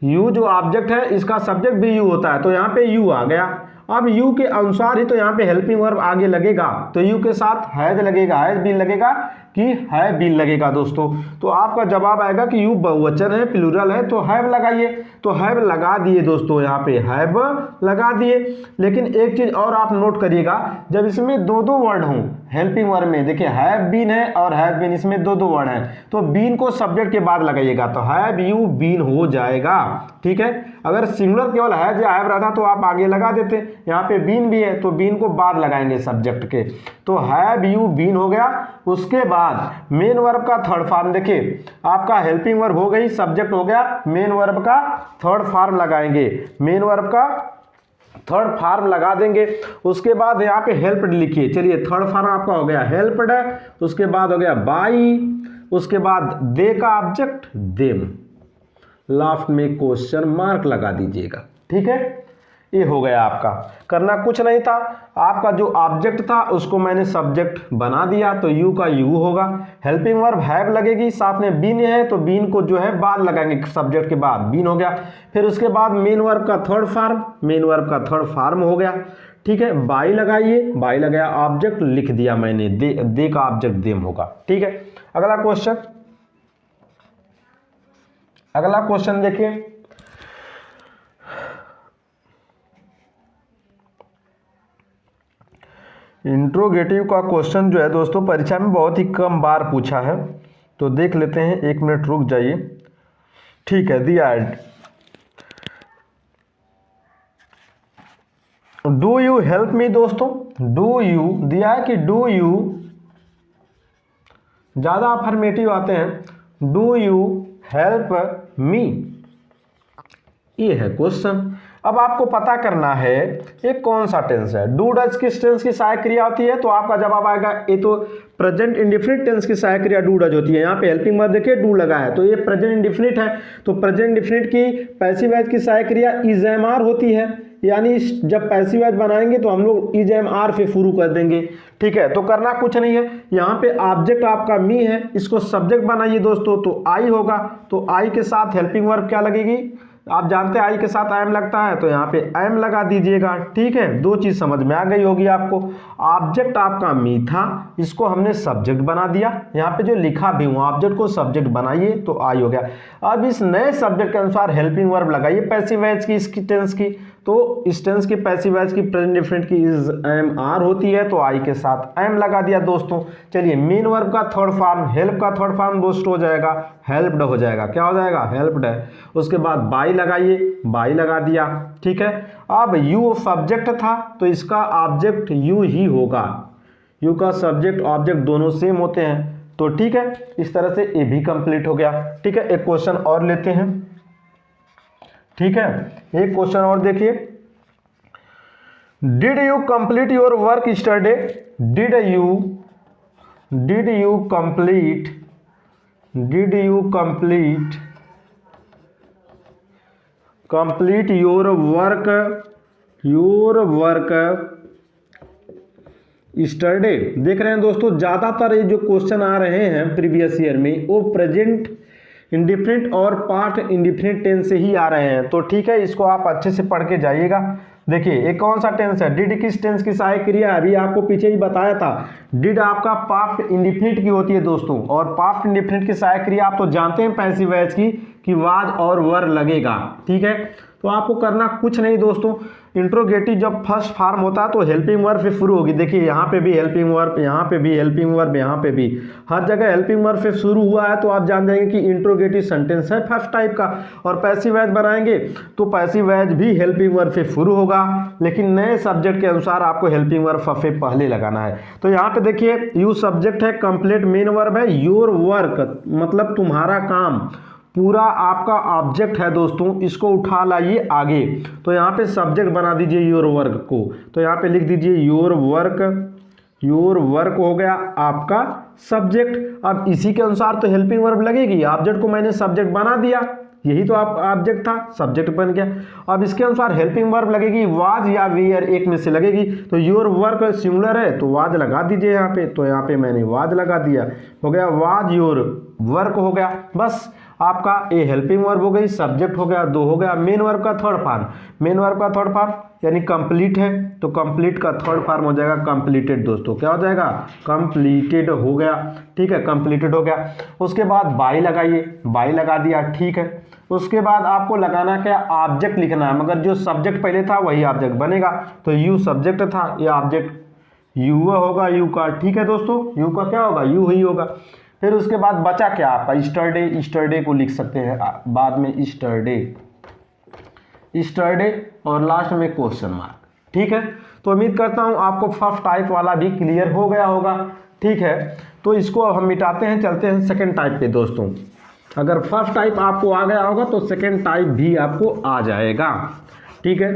Speaker 1: यू जो ऑब्जेक्ट है इसका सब्जेक्ट भी यू होता है, तो यहाँ पे यू आ गया। अब यू के अनुसार ही तो यहाँ पे हेल्पिंग वर्ब आगे लगेगा, तो यू के साथ हैज लगेगा, हैज बीन लगेगा कि है बीन लगेगा दोस्तों। तो आपका जवाब आएगा कि यू बहुवचन है, प्लूरल है, तो हैव लगाइए। तो हैव लगा दिए दोस्तों, यहाँ पे हैव लगा दिए। लेकिन एक चीज और आप नोट करिएगा, जब इसमें दो दो वर्ड हों हेल्पिंग वर्ब में, देखिए हैव बीन है और हैव बीन, इसमें दो दो वर्ड हैं, तो बीन को सब्जेक्ट के बाद लगाइएगा, तो हैव यू बीन हो जाएगा, ठीक है। अगर सिंगुलर केवल हैज या हैव रहता तो आप आगे लगा देते, यहाँ पे बीन भी है तो बीन को बाद लगाएंगे सब्जेक्ट के, तो हैव यू बीन हो गया। उसके बाद मेन वर्ब का थर्ड फॉर्म, देखिए आपका हेल्पिंग वर्ब हो गई, सब्जेक्ट हो गया, मेन वर्ब का थर्ड फॉर्म लगाएंगे, मेन वर्ब का थर्ड फॉर्म लगा देंगे। उसके बाद यहाँ पे हेल्प्ड लिखिए, चलिए थर्ड फॉर्म आपका हो गया हेल्प्ड, उसके बाद हो गया बाई, उसके बाद दे का ऑब्जेक्ट देम, लास्ट में क्वेश्चन मार्क लगा दीजिएगा, ठीक है। ये हो गया आपका, करना कुछ नहीं था, आपका जो ऑब्जेक्ट था उसको मैंने सब्जेक्ट बना दिया, तो यू का यू होगा। हेल्पिंग वर्ब हैव लगेगी, साथ में बीन है तो बीन को जो है बाद लगाएंगे सब्जेक्ट के बाद, बीन हो गया। फिर उसके बाद मेन वर्ब का थर्ड फॉर्म, मेन वर्ब का थर्ड फॉर्म हो गया, ठीक है। बाई लगाइए, बाई लगाया, ऑब्जेक्ट लिख दिया मैंने, दे का ऑब्जेक्ट देम होगा, ठीक है। अगला क्वेश्चन, अगला क्वेश्चन देखिए, इंट्रोगेटिव का क्वेश्चन जो है दोस्तों परीक्षा में बहुत ही कम बार पूछा है, तो देख लेते हैं, एक मिनट रुक जाइए, ठीक है। दिया है, डू यू हेल्प मी दोस्तों, डू यू दिया है कि डू यू, ज्यादा अफर्मेटिव आते हैं, डू यू हेल्प मी, ये है क्वेश्चन। अब आपको पता करना है ये कौन सा टेंस है, डू डज किस टेंस की सहायक क्रिया होती है, तो आपका जवाब आएगा, ये तो प्रेजेंट इंडिफिनिट टेंस की सहायक क्रिया डू डज होती है। यहाँ पे हेल्पिंग वर्ब देखिए डू लगा है, तो ये प्रेजेंट इंडिफिनिट है, तो प्रेजेंट इंडिफिनिट की पैसिव वॉइस की सहायक क्रिया इज एम आर होती है, यानी जब पैसिव वॉइस बनाएंगे तो हम लोग इज एम आर से शुरू कर देंगे, ठीक है। तो करना कुछ नहीं है, यहाँ पे ऑब्जेक्ट आपका मी है, इसको सब्जेक्ट बनाइए दोस्तों, तो आई होगा, तो आई के साथ हेल्पिंग वर्ब क्या लगेगी, आप जानते हैं आई के साथ एम लगता है, तो यहाँ पे एम लगा दीजिएगा, ठीक है। दो चीज समझ में आ गई होगी आपको, ऑब्जेक्ट आपका मी था, इसको हमने सब्जेक्ट बना दिया, यहाँ पे जो लिखा भी हूँ ऑब्जेक्ट को सब्जेक्ट बनाइए, तो आई हो गया। अब इस नए सब्जेक्ट के अनुसार हेल्पिंग वर्ब लगाइए पैसिव वॉइस की, इसकी टेंस की, तो इस टेंस की पैसिव वॉइस की प्रेजेंट इंडेफिनिट की इज एम आर होती है, तो आई के साथ एम लगा दिया दोस्तों। चलिए मेन वर्ब का थर्ड फॉर्म, हेल्प का थर्ड फॉर्म दोस्तों हो जाएगा हेल्प्ड हो जाएगा, क्या हो जाएगा, हेल्प्ड है। उसके बाद बाई लगाइए, बाई लगा दिया, ठीक है। अब यू सब्जेक्ट था तो इसका ऑब्जेक्ट यू ही होगा, यू का सब्जेक्ट ऑब्जेक्ट दोनों सेम होते हैं, तो ठीक है। इस तरह से ये भी कंप्लीट हो गया, ठीक है। एक क्वेश्चन और लेते हैं, ठीक है। एक क्वेश्चन और देखिए, did you complete your work yesterday, did you complete your work yesterday. देख रहे हैं दोस्तों, ज्यादातर ये जो क्वेश्चन आ रहे हैं प्रीवियस ईयर में वो प्रेजेंट इंडिफिनिट और पास्ट इंडिफिनिट टेंस से ही आ रहे हैं, तो ठीक है, इसको आप अच्छे से पढ़ के जाइएगा। देखिए ये कौन सा टेंस है, डिड किस टेंस की सहायक क्रिया है, अभी आपको पीछे ही बताया था, डिड आपका पास्ट इंडिफिनिट की होती है दोस्तों, और पास्ट इंडिफिनिट की सहायक क्रिया आप तो जानते हैं पैसिव वॉइस की कि वाज और वर लगेगा, ठीक है। तो आपको करना कुछ नहीं दोस्तों, इंट्रोगेटिव जब फर्स्ट फॉर्म होता है तो हेल्पिंग वर्ब से शुरू होगी, देखिए यहाँ पे भी हेल्पिंग वर्ब, यहाँ पे भी हेल्पिंग वर्ब, यहाँ पे भी, हर जगह हेल्पिंग वर्ब से शुरू हुआ है, तो आप जान जाएंगे कि इंट्रोगेटिव सेंटेंस है फर्स्ट टाइप का। और पैसिव वॉइस बनाएंगे तो पैसिव वॉइस भी हेल्पिंग वर्ब से शुरू होगा, लेकिन नए सब्जेक्ट के अनुसार आपको हेल्पिंग वर्ब सबसे पहले लगाना है। तो यहाँ पे देखिए यू सब्जेक्ट है, कंप्लीट मेन वर्ब है, योर वर्क मतलब तुम्हारा काम, पूरा आपका ऑब्जेक्ट है दोस्तों, इसको उठा लाइए आगे, तो यहाँ पे सब्जेक्ट बना दीजिए योर वर्क को, तो यहाँ पे लिख दीजिए योर योर वर्क हो गया आपका सब्जेक्ट। अब इसी के अनुसार तो हेल्पिंग वर्ब लगेगी। ऑब्जेक्ट को मैंने सब्जेक्ट बना दिया, यही तो आप ऑब्जेक्ट था, सब्जेक्ट बन गया। अब इसके अनुसार हेल्पिंग वर्ब लगेगी वाज या वेयर, एक में से लगेगी। तो योर वर्क सिंगुलर है तो वाज लगा दीजिए यहाँ पे, तो यहाँ पे मैंने वाज लगा दिया, हो गया वाज योर वर्क हो गया। बस आपका ए हेल्पिंग वर्ब हो गई, सब्जेक्ट हो गया, दो हो गया मेन वर्ब का थर्ड फॉर्म। मेन वर्ब का थर्ड फॉर्म यानी कंप्लीट है तो कंप्लीट का थर्ड फॉर्म हो जाएगा कंप्लीटेड। दोस्तों क्या हो जाएगा, कंप्लीटेड हो गया। ठीक है, कंप्लीटेड हो गया। उसके बाद बाई लगाइए, बाई लगा दिया, ठीक है। उसके बाद आपको लगाना क्या, ऑब्जेक्ट लिखना है, मगर जो सब्जेक्ट पहले था वही ऑब्जेक्ट बनेगा। तो यू सब्जेक्ट था, ये ऑब्जेक्ट यू होगा, यू का। ठीक है दोस्तों, यू का क्या होगा, यू ही होगा। फिर उसके बाद बचा क्या आपका, ईस्टरडे, ईस्टरडे को लिख सकते हैं बाद में, ईस्टरडे, ईस्टरडे और लास्ट में क्वेश्चन मार्क। ठीक है, तो उम्मीद करता हूं आपको फर्स्ट टाइप वाला भी क्लियर हो गया होगा। ठीक है, तो इसको अब हम मिटाते हैं, चलते हैं सेकंड टाइप पे। दोस्तों अगर फर्स्ट टाइप आपको आ गया होगा तो सेकंड टाइप भी आपको आ जाएगा। ठीक है,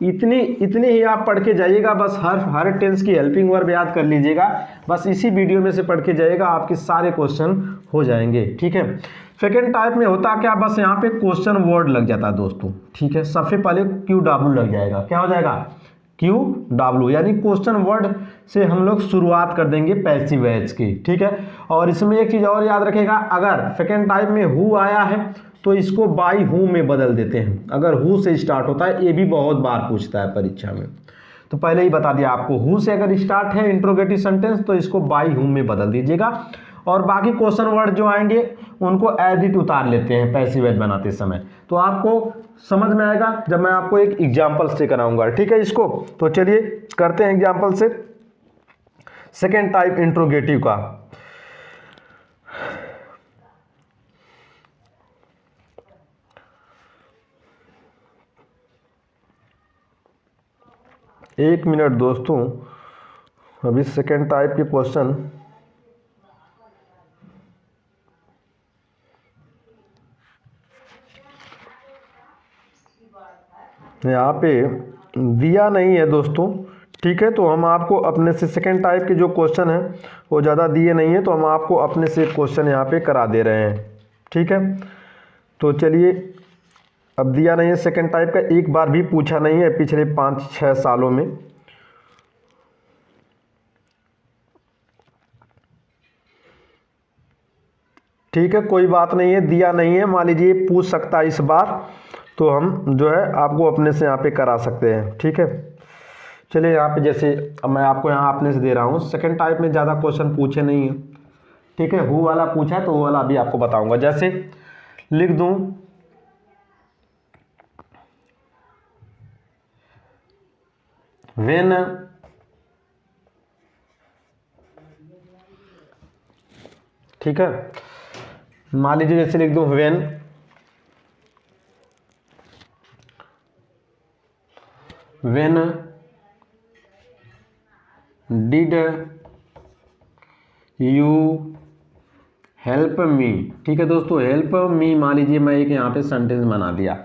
Speaker 1: इतनी ही आप पढ़ के जाइएगा, बस हर टेंस की हेल्पिंग वर्ब याद कर लीजिएगा। बस इसी वीडियो में से पढ़ के जाइएगा, आपके सारे क्वेश्चन हो जाएंगे। ठीक है, सेकेंड टाइप में होता क्या, बस यहाँ पे क्वेश्चन वर्ड लग जाता है दोस्तों। ठीक है, सबसे पहले क्यू डब्ल्यू लग जाएगा, क्या हो जाएगा, क्यू डब्ल्यू, यानी क्वेश्चन वर्ड से हम लोग शुरुआत कर देंगे पैसिव वॉइस की। ठीक है, और इसमें एक चीज़ और याद रखेगा, अगर सेकेंड टाइप में हु आया है तो इसको बाई हु में बदल देते हैं। अगर हु से स्टार्ट होता है, ये भी बहुत बार पूछता है परीक्षा में, तो पहले ही बता दिया आपको, हु से अगर स्टार्ट है इंट्रोगेटिव सेंटेंस तो इसको बाई हु में बदल दीजिएगा। और बाकी क्वेश्चन वर्ड जो आएंगे उनको एज इट उतार लेते हैं पैसिव वॉइस बनाते समय। तो आपको समझ में आएगा जब मैं आपको एक एग्जाम्पल से कराऊंगा। ठीक है, इसको तो चलिए करते हैं एग्जाम्पल से सेकेंड टाइप इंट्रोगेटिव का। एक मिनट दोस्तों, अभी सेकेंड टाइप के क्वेश्चन यहाँ पे दिया नहीं है दोस्तों। ठीक है, तो हम आपको अपने से सेकेंड टाइप के जो क्वेश्चन हैं वो ज़्यादा दिए नहीं है, तो हम आपको अपने से क्वेश्चन यहाँ पे करा दे रहे हैं। ठीक है, तो चलिए, अब दिया नहीं है सेकेंड टाइप का, एक बार भी पूछा नहीं है पिछले 5-6 सालों में। ठीक है, कोई बात नहीं है, दिया नहीं है, मान लीजिए पूछ सकता है इस बार, तो हम जो है आपको अपने से यहाँ पे करा सकते हैं। ठीक है, चलिए यहाँ पे जैसे अब मैं आपको यहाँ अपने से दे रहा हूँ, सेकंड टाइप में ज़्यादा क्वेश्चन पूछे नहीं है। ठीक है, हु वाला पूछा है तो वो वाला भी आपको बताऊंगा। जैसे लिख दूँ, व्हेन ठीक है, मान लीजिए जैसे लिख दूँ when did you help me. ठीक है दोस्तों, हेल्प मी मान लीजिए मैं एक यहाँ पे सेंटेंस बना दिया,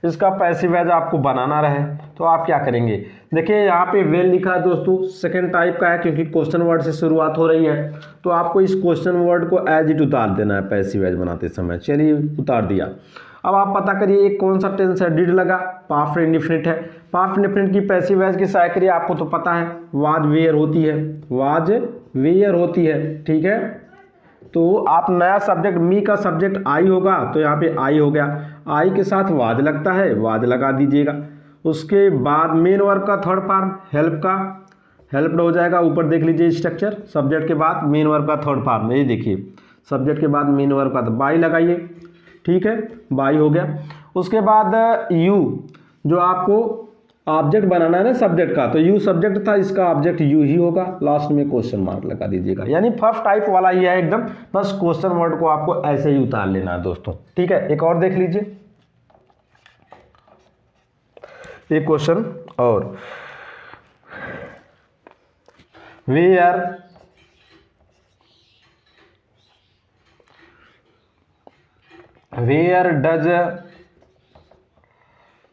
Speaker 1: इसका पैसिव वॉइस आपको बनाना रहे तो आप क्या करेंगे, देखिए यहाँ पे वेन लिखा है दोस्तों, सेकंड टाइप का है क्योंकि क्वेश्चन वर्ड से शुरुआत हो रही है, तो आपको इस क्वेश्चन वर्ड को एज इट उतार देना है पैसिव वॉइस बनाते समय। चलिए उतार दिया। अब आप पता करिए एक कौन सा टेंस है, डिड लगा, पास्ट इंडिफिनिट है। पास्ट इंडिफिनिट की पैसिव वॉइस की साइक्रिया आपको तो पता है, वाज वेयर होती है, वाज वेयर होती है। ठीक है, तो आप नया सब्जेक्ट, मी का सब्जेक्ट आई होगा तो यहाँ पे आई हो गया, आई के साथ वाज लगता है, वाज लगा दीजिएगा। उसके बाद मेन वर्ब का थर्ड फॉर्म हेल्प का, हेल्प्ड हो जाएगा। ऊपर देख लीजिए स्ट्रक्चर, सब्जेक्ट के बाद मेन वर्ब का थर्ड फॉर्म, ये देखिए सब्जेक्ट के बाद मेन वर्ब का, तो बाई लगाइए। ठीक है, बाई हो गया। उसके बाद यू, जो आपको ऑब्जेक्ट बनाना है ना सब्जेक्ट का, तो यू सब्जेक्ट था, इसका ऑब्जेक्ट यू ही होगा, लास्ट में क्वेश्चन मार्क लगा दीजिएगा। यानी फर्स्ट टाइप वाला ये है एकदम, बस क्वेश्चन वर्ड को आपको ऐसे ही उतार लेना है दोस्तों। ठीक है, एक और देख लीजिए, एक क्वेश्चन और, where does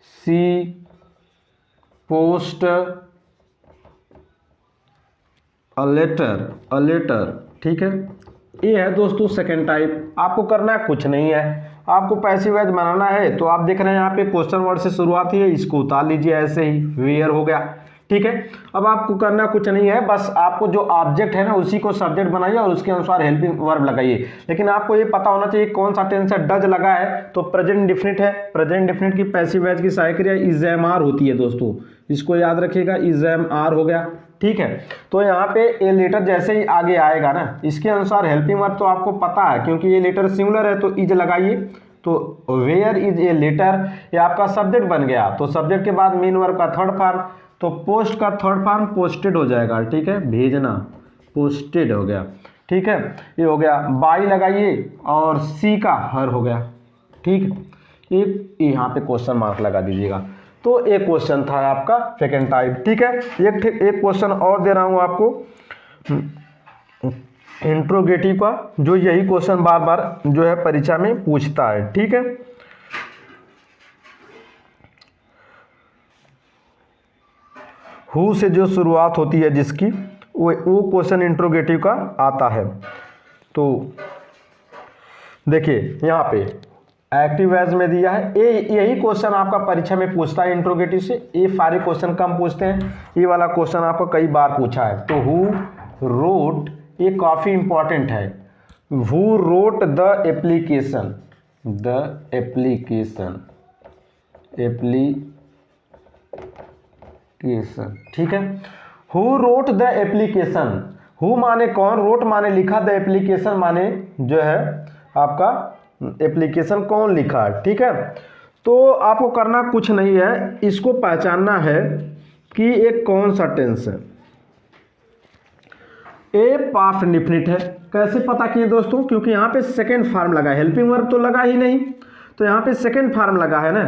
Speaker 1: she post a letter, ठीक है। ये है दोस्तों सेकेंड टाइप। आपको करना है कुछ नहीं है, आपको पैसिव वॉइस बनाना है तो आप देख रहे हैं यहाँ पे क्वेश्चन वर्ड से शुरुआत है, इसको उतार लीजिए ऐसे ही, वेयर हो गया, ठीक है। अब आपको करना कुछ नहीं है, बस आपको जो ऑब्जेक्ट है ना उसी को सब्जेक्ट बनाइए और उसके अनुसार हेल्पिंग वर्ब लगाइए। लेकिन आपको ये पता होना चाहिए कौन सा टेंस है। डज लगा है तो प्रेजेंट इंडेफिनिट है, प्रेजेंट इंडेफिनिट की पैसिव वॉइस की सहायक क्रिया इज एम आर होती है दोस्तों, इसको याद रखिएगा, इज एम आर हो गया, ठीक है। तो यहाँ पे ए लेटर जैसे ही आगे आएगा ना इसके अनुसार हेल्पिंग वर्ब तो आपको पता है, क्योंकि ये लेटर सिंगुलर है तो इज लगाइए, तो वेयर इज ए लेटर ये आपका सब्जेक्ट बन गया। तो सब्जेक्ट के बाद मेन वर्ब का थर्ड फॉर्म, तो पोस्ट का थर्ड फॉर्म पोस्टेड हो जाएगा, ठीक है, भेजना, पोस्टेड हो गया, ठीक है। ये हो गया, बाई लगाइए और सी का हर हो गया, ठीक है। एक यहाँ पे क्वेश्चन मार्क लगा दीजिएगा। तो एक क्वेश्चन था आपका सेकेंड टाइप, ठीक है। एक क्वेश्चन और दे रहा हूँ आपको इंट्रोगेटिव का, जो यही क्वेश्चन बार बार जो है परीक्षा में पूछता है, ठीक है। हु से जो शुरुआत होती है जिसकी, वो क्वेश्चन इंट्रोगेटिव का आता है। तो देखिए यहाँ पे एक्टिव वॉइस में दिया है, यही क्वेश्चन आपका परीक्षा में पूछता है इंट्रोगेटिव से। ये सारे क्वेश्चन कम पूछते हैं, ये वाला क्वेश्चन आपको कई बार पूछा है। तो हु रोट, ये काफ़ी इंपॉर्टेंट है, हु रोट द एप्लीकेशन, ठीक है। Who wrote the application, who माने कौन, रोट माने लिखा, द एप्लीकेशन माने जो है आपका एप्लीकेशन कौन लिखा, ठीक है। तो आपको करना कुछ नहीं है, इसको पहचानना है कि एक कौन सा टेंस है। ए पास्ट इंडेफिनिट है, कैसे पता किए दोस्तों, क्योंकि यहाँ पे सेकेंड फॉर्म लगा है, हेल्पिंग वर्ब तो लगा ही नहीं, तो यहाँ पे सेकेंड फॉर्म लगा है ना,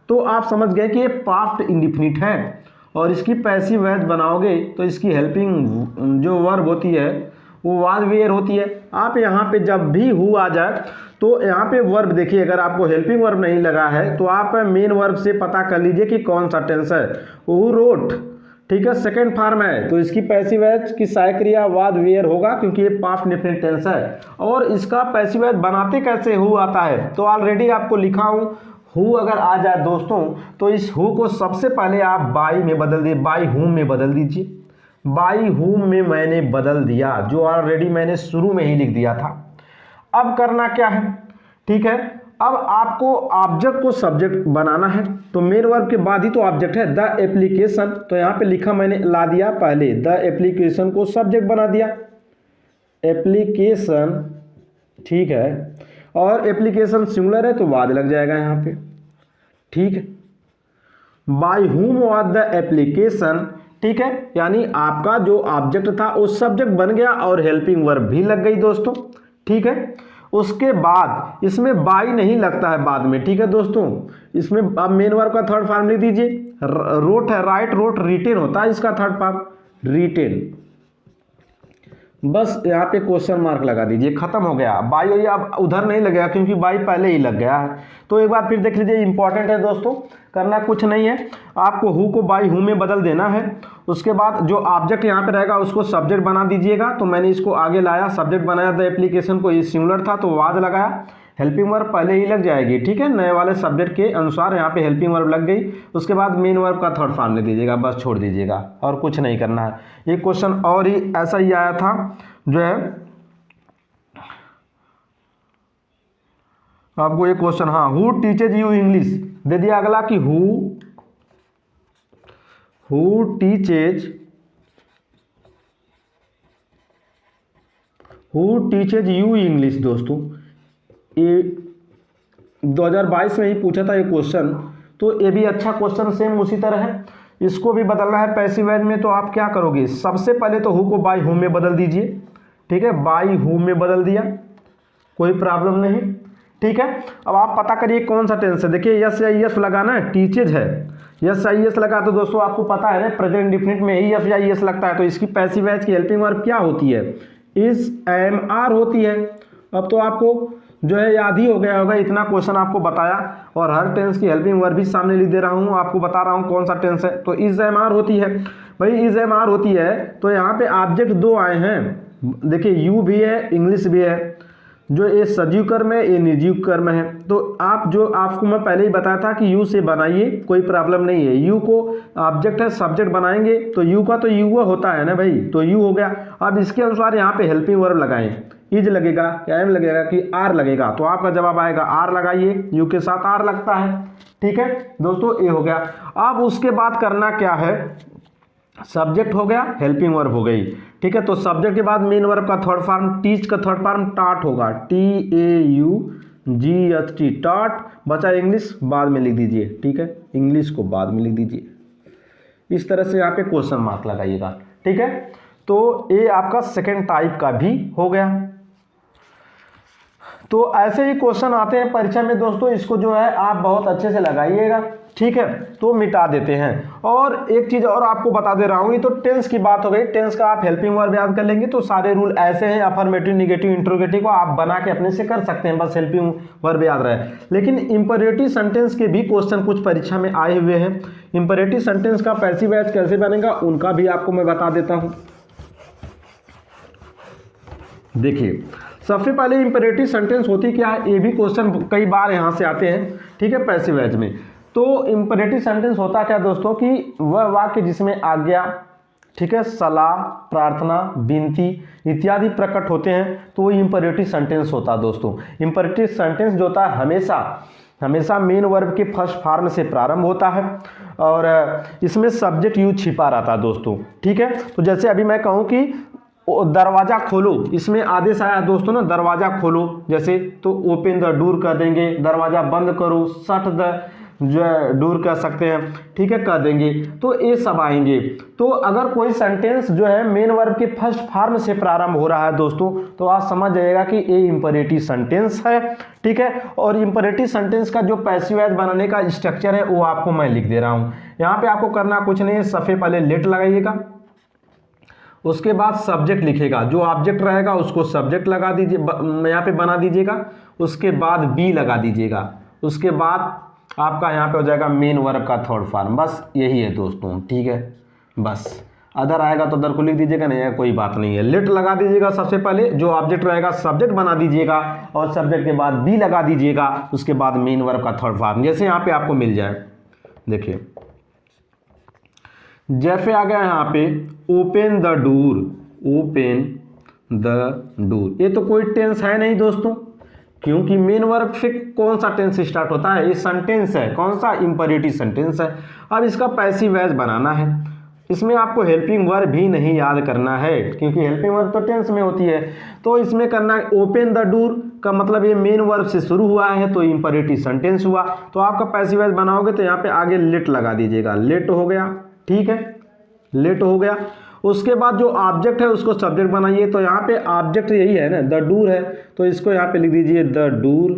Speaker 1: तो आप समझ गए कि ये पास्ट इंडेफिनिट है। और इसकी पैसिव वॉइस बनाओगे तो इसकी हेल्पिंग जो वर्ब होती है वो वाज वेयर होती है। आप यहाँ पे जब भी हु आ जाए तो यहाँ पे वर्ब देखिए, अगर आपको हेल्पिंग वर्ब नहीं लगा है तो आप मेन वर्ब से पता कर लीजिए कि कौन सा टेंस है। हु रोट, ठीक है, सेकेंड फॉर्म है तो इसकी पैसिव वॉइस की सहायक क्रिया वाज वेयर होगा, क्योंकि ये पास्ट इंडेफिनिट टेंस है। और इसका पैसिव वॉइस बनाते कैसे हु आता है, तो ऑलरेडी आपको लिखा हूँ। हु अगर आ जाए दोस्तों तो इस हु को सबसे पहले आप बाई में बदल दिए, बाई हुम में बदल दीजिए। बाई हुम में मैंने बदल दिया, जो ऑलरेडी मैंने शुरू में ही लिख दिया था। अब करना क्या है, ठीक है, अब आपको ऑब्जेक्ट को सब्जेक्ट बनाना है, तो मेन वर्ब के बाद ही तो ऑब्जेक्ट है, द एप्लीकेशन, तो यहाँ पे लिखा मैंने ला दिया पहले, द एप्लीकेशन को सब्जेक्ट बना दिया, एप्लीकेशन, ठीक है। और एप्लीकेशन सिंगुलर है तो बाद लग जाएगा यहाँ पे, ठीक है। By whom was the application, ठीक है, यानी आपका जो ऑब्जेक्ट था वो सब्जेक्ट बन गया और हेल्पिंग वर्ब भी लग गई दोस्तों, ठीक है। उसके बाद इसमें बाई नहीं लगता है बाद में, ठीक है दोस्तों। इसमें अब मेन वर्ब का थर्ड फॉर्म लिख दीजिए, रोट है, राइट, रोट, रिटेन होता है इसका थर्ड फॉर्म, रिटेन। बस यहाँ पे क्वेश्चन मार्क लगा दीजिए, खत्म हो गया। बाई ये अब उधर नहीं लगेगा क्योंकि बाई पहले ही लग गया है। तो एक बार फिर देख लीजिए, इंपॉर्टेंट है दोस्तों, करना कुछ नहीं है, आपको हु को बाई हु में बदल देना है। उसके बाद जो ऑब्जेक्ट यहाँ पे रहेगा उसको सब्जेक्ट बना दीजिएगा। तो मैंने इसको आगे लाया, सब्जेक्ट बनाया, द एप्लीकेशन को, ये सिंगुलर था तो वाज लगाया, हेल्पिंग वर्ब पहले ही लग जाएगी, ठीक है, नए वाले सब्जेक्ट के अनुसार यहाँ पे हेल्पिंग वर्ब लग गई। उसके बाद मेन वर्ब का थर्ड फॉर्म ले दीजिएगा, बस छोड़ दीजिएगा और कुछ नहीं करना है। ये क्वेश्चन और ही ऐसा ही आया था जो है आपको एक क्वेश्चन, हाँ, हु टीचेज यू इंग्लिश दे दिया अगला कि हु टीचेज यू इंग्लिश। दोस्तों ये 2022 में ही पूछा था ये क्वेश्चन, तो ये भी अच्छा क्वेश्चन सेम उसी तरह है। इसको भी बदलना है पैसिव वॉइस में, तो आप क्या करोगे, सबसे पहले तो हु को बाय हुम में बदल दीजिए, ठीक है, बाय हुम में बदल दिया, कोई प्रॉब्लम नहीं, ठीक है। अब आप पता करिए कौन सा टेंस है। देखिए यस या यस लगाना है, टीचेज है, यस या यस लगा तो दोस्तों आपको पता है ना प्रेजेंट इंडेफिनिट में ही यस या यस लगता है, तो इसकी पैसिव वॉइस की हेल्पिंग वर्ब क्या होती है, इज एम आर होती है। अब तो आपको जो है याद ही हो गया होगा, इतना क्वेश्चन आपको बताया और हर टेंस की हेल्पिंग वर्ब भी सामने लिख दे रहा हूँ, आपको बता रहा हूँ कौन सा टेंस है। तो इज एम आर होती है भाई, इज एम आर होती है। तो यहाँ पे ऑब्जेक्ट दो आए हैं, देखिए यू भी है, इंग्लिश भी है। जो ये सजीव कर्म है, ये निर्जीव कर्म है। तो आप जो आपको मैं पहले ही बताया था कि यू से बनाइए, कोई प्रॉब्लम नहीं है। यू को ऑब्जेक्ट है, सब्जेक्ट बनाएंगे तो यू का तो यू होता है ना भाई, तो यू हो गया। अब इसके अनुसार यहाँ पे हेल्पिंग वर्ब लगाएं, इज लगेगा या एम लगेगा कि आर लगेगा, तो आपका जवाब आएगा आर लगाइए, यू के साथ आर लगता है। ठीक है दोस्तों, ये हो गया। अब उसके बाद करना क्या है, सब्जेक्ट हो गया, हेल्पिंग वर्ब हो गई। ठीक है, तो सब्जेक्ट के बाद मेन वर्ब का थर्ड फॉर्म, टीच का थर्ड फॉर्म टाट होगा, TAUGHT, टाट। बचा इंग्लिश, बाद में लिख दीजिए। ठीक है, इंग्लिश को बाद में लिख दीजिए, इस तरह से यहाँ पे क्वेश्चन मार्क लगाइएगा। ठीक है, तो ये आपका सेकेंड टाइप का भी हो गया। तो ऐसे ही क्वेश्चन आते हैं परीक्षा में दोस्तों, इसको जो है आप बहुत अच्छे से लगाइएगा। ठीक है, तो मिटा देते हैं। और एक चीज़ और आपको बता दे रहा हूँ, ये तो टेंस की बात हो गई। टेंस का आप हेल्पिंग वर्ब याद कर लेंगे तो सारे रूल ऐसे हैं। अफर्मेटिव, निगेटिव, इंट्रोगेटिव को आप बना के अपने से कर सकते हैं, बस हेल्पिंग वर्ब याद रहे। लेकिन इंपरेटिव सेंटेंस के भी क्वेश्चन कुछ परीक्षा में आए हुए हैं। इंपरेटिव सेंटेंस का पैसिव वॉइस कैसे बनेगा उनका भी आपको मैं बता देता हूँ। देखिए, सबसे पहले इंपरेटिव सेंटेंस होती क्या है, ये भी क्वेश्चन कई बार यहाँ से आते हैं। ठीक है, पैसिव वॉइस में। तो इंपरेटिव सेंटेंस होता क्या दोस्तों कि वह वाक्य जिसमें आज्ञा, ठीक है, सलाह, प्रार्थना, विनती इत्यादि प्रकट होते हैं, तो वो इंपरेटिव सेंटेंस होता है दोस्तों। इंपरेटिव सेंटेंस जो होता है हमेशा मेन वर्ब के फर्स्ट फॉर्म से प्रारंभ होता है और इसमें सब्जेक्ट यू छिपा रहता है दोस्तों। ठीक है, तो जैसे अभी मैं कहूँ कि दरवाज़ा खोलो, इसमें आदेश आया दोस्तों ना, दरवाज़ा खोलो जैसे, तो ओपन द डोर कर देंगे। दरवाज़ा बंद करो, शट द जो है डोर कर सकते हैं। ठीक है, कर देंगे, तो ये सब आएंगे। तो अगर कोई सेंटेंस जो है मेन वर्ब के फर्स्ट फॉर्म से प्रारंभ हो रहा है दोस्तों, तो आप समझ जाइएगा कि ये इंपरेटिव सेंटेंस है। ठीक है, और इंपरेटिव सेंटेंस का जो पैसिव वॉइस बनाने का स्ट्रक्चर है वो आपको मैं लिख दे रहा हूँ। यहाँ पे आपको करना कुछ नहीं है, सबसे पहले लेट लगाइएगा, उसके बाद सब्जेक्ट लिखेगा, जो ऑब्जेक्ट रहेगा उसको सब्जेक्ट लगा दीजिए, यहाँ पे बना दीजिएगा। उसके बाद बी लगा दीजिएगा, उसके बाद आपका यहाँ पे हो जाएगा मेन वर्ब का थर्ड फॉर्म। बस यही है दोस्तों। ठीक है, बस अदर आएगा तो अदर को लिख दीजिएगा, नहीं है कोई बात नहीं है। लेट लगा दीजिएगा, सबसे पहले जो ऑब्जेक्ट रहेगा सब्जेक्ट बना दीजिएगा और सब्जेक्ट के बाद बी लगा दीजिएगा, उसके बाद मेन वर्ब का थर्ड फॉर्म, जैसे यहाँ पे आपको मिल जाए। देखिए, जैसे आ गया यहाँ पे open the door, open the door, ये तो कोई टेंस है नहीं दोस्तों, क्योंकि मेन वर्ब से कौन सा टेंस स्टार्ट होता है, ये सेंटेंस है, कौन सा, इंपरेटिव सेंटेंस है। अब इसका पैसिव वॉइस बनाना है, इसमें आपको हेल्पिंग वर्ब भी नहीं याद करना है, क्योंकि हेल्पिंग वर्ब तो टेंस में होती है। तो इसमें करना है ओपन द डोर का मतलब ये मेन वर्ब से शुरू हुआ है तो इंपरेटिव सेंटेंस हुआ। तो आपका पैसिव वॉइस बनाओगे तो यहाँ पे आगे लेट लगा दीजिएगा, लेट हो गया। ठीक है, लेट हो गया। उसके बाद जो ऑब्जेक्ट है उसको सब्जेक्ट बनाइए, तो यहाँ पे ऑब्जेक्ट यही है ना, द डूर है, तो इसको यहाँ पे लिख दीजिए द डूर।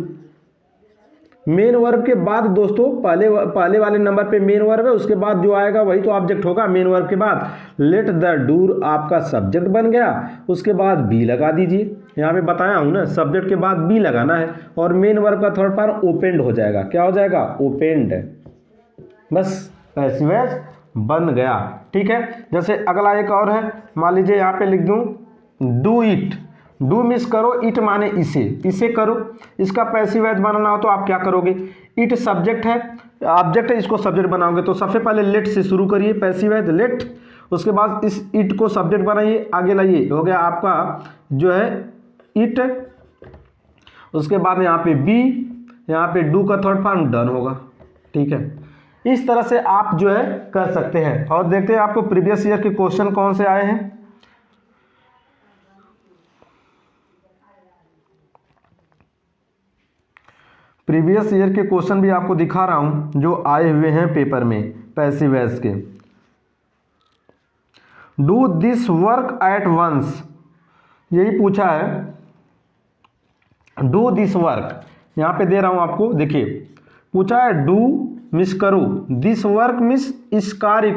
Speaker 1: मेन वर्ब के बाद दोस्तों पहले वाले नंबर पे मेन वर्ब है, उसके बाद जो आएगा वही तो ऑब्जेक्ट होगा। मेन वर्ब के बाद लेट द डूर आपका सब्जेक्ट बन गया, उसके बाद बी लगा दीजिए। यहाँ पे बताया हूँ ना, सब्जेक्ट के बाद बी लगाना है और मेन वर्ब का थर्ड फॉर्म ओपेंड हो जाएगा। क्या हो जाएगा, ओपेंड। बस पैसिव वॉइस बन गया। ठीक है, जैसे अगला एक और है, मान लीजिए यहाँ पे लिख दूँ डू इट, डू मिस करो, इट माने इसे, इसे करो। इसका पैसिव वॉइस बनाना हो तो आप क्या करोगे, इट सब्जेक्ट है, ऑब्जेक्ट है, इसको सब्जेक्ट बनाओगे तो सबसे पहले लेट से शुरू करिए, पैसिव वॉइस लेट। उसके बाद इस इट को सब्जेक्ट बनाइए, आगे लाइए, हो गया आपका जो है इट। उसके बाद यहाँ पे बी, यहाँ पे डू का थर्ड फॉर्म डन होगा। ठीक है, इस तरह से आप जो है कर सकते हैं। और देखते हैं आपको प्रीवियस ईयर के क्वेश्चन कौन से आए हैं। प्रीवियस ईयर के क्वेश्चन भी आपको दिखा रहा हूं जो आए हुए हैं पेपर में पैसिव वॉइस के। Do this work at once, यही पूछा है, डू दिस वर्क, यहां पे दे रहा हूं आपको। देखिए पूछा है डू मिस करो, दिस वर्क मिस इस कार्य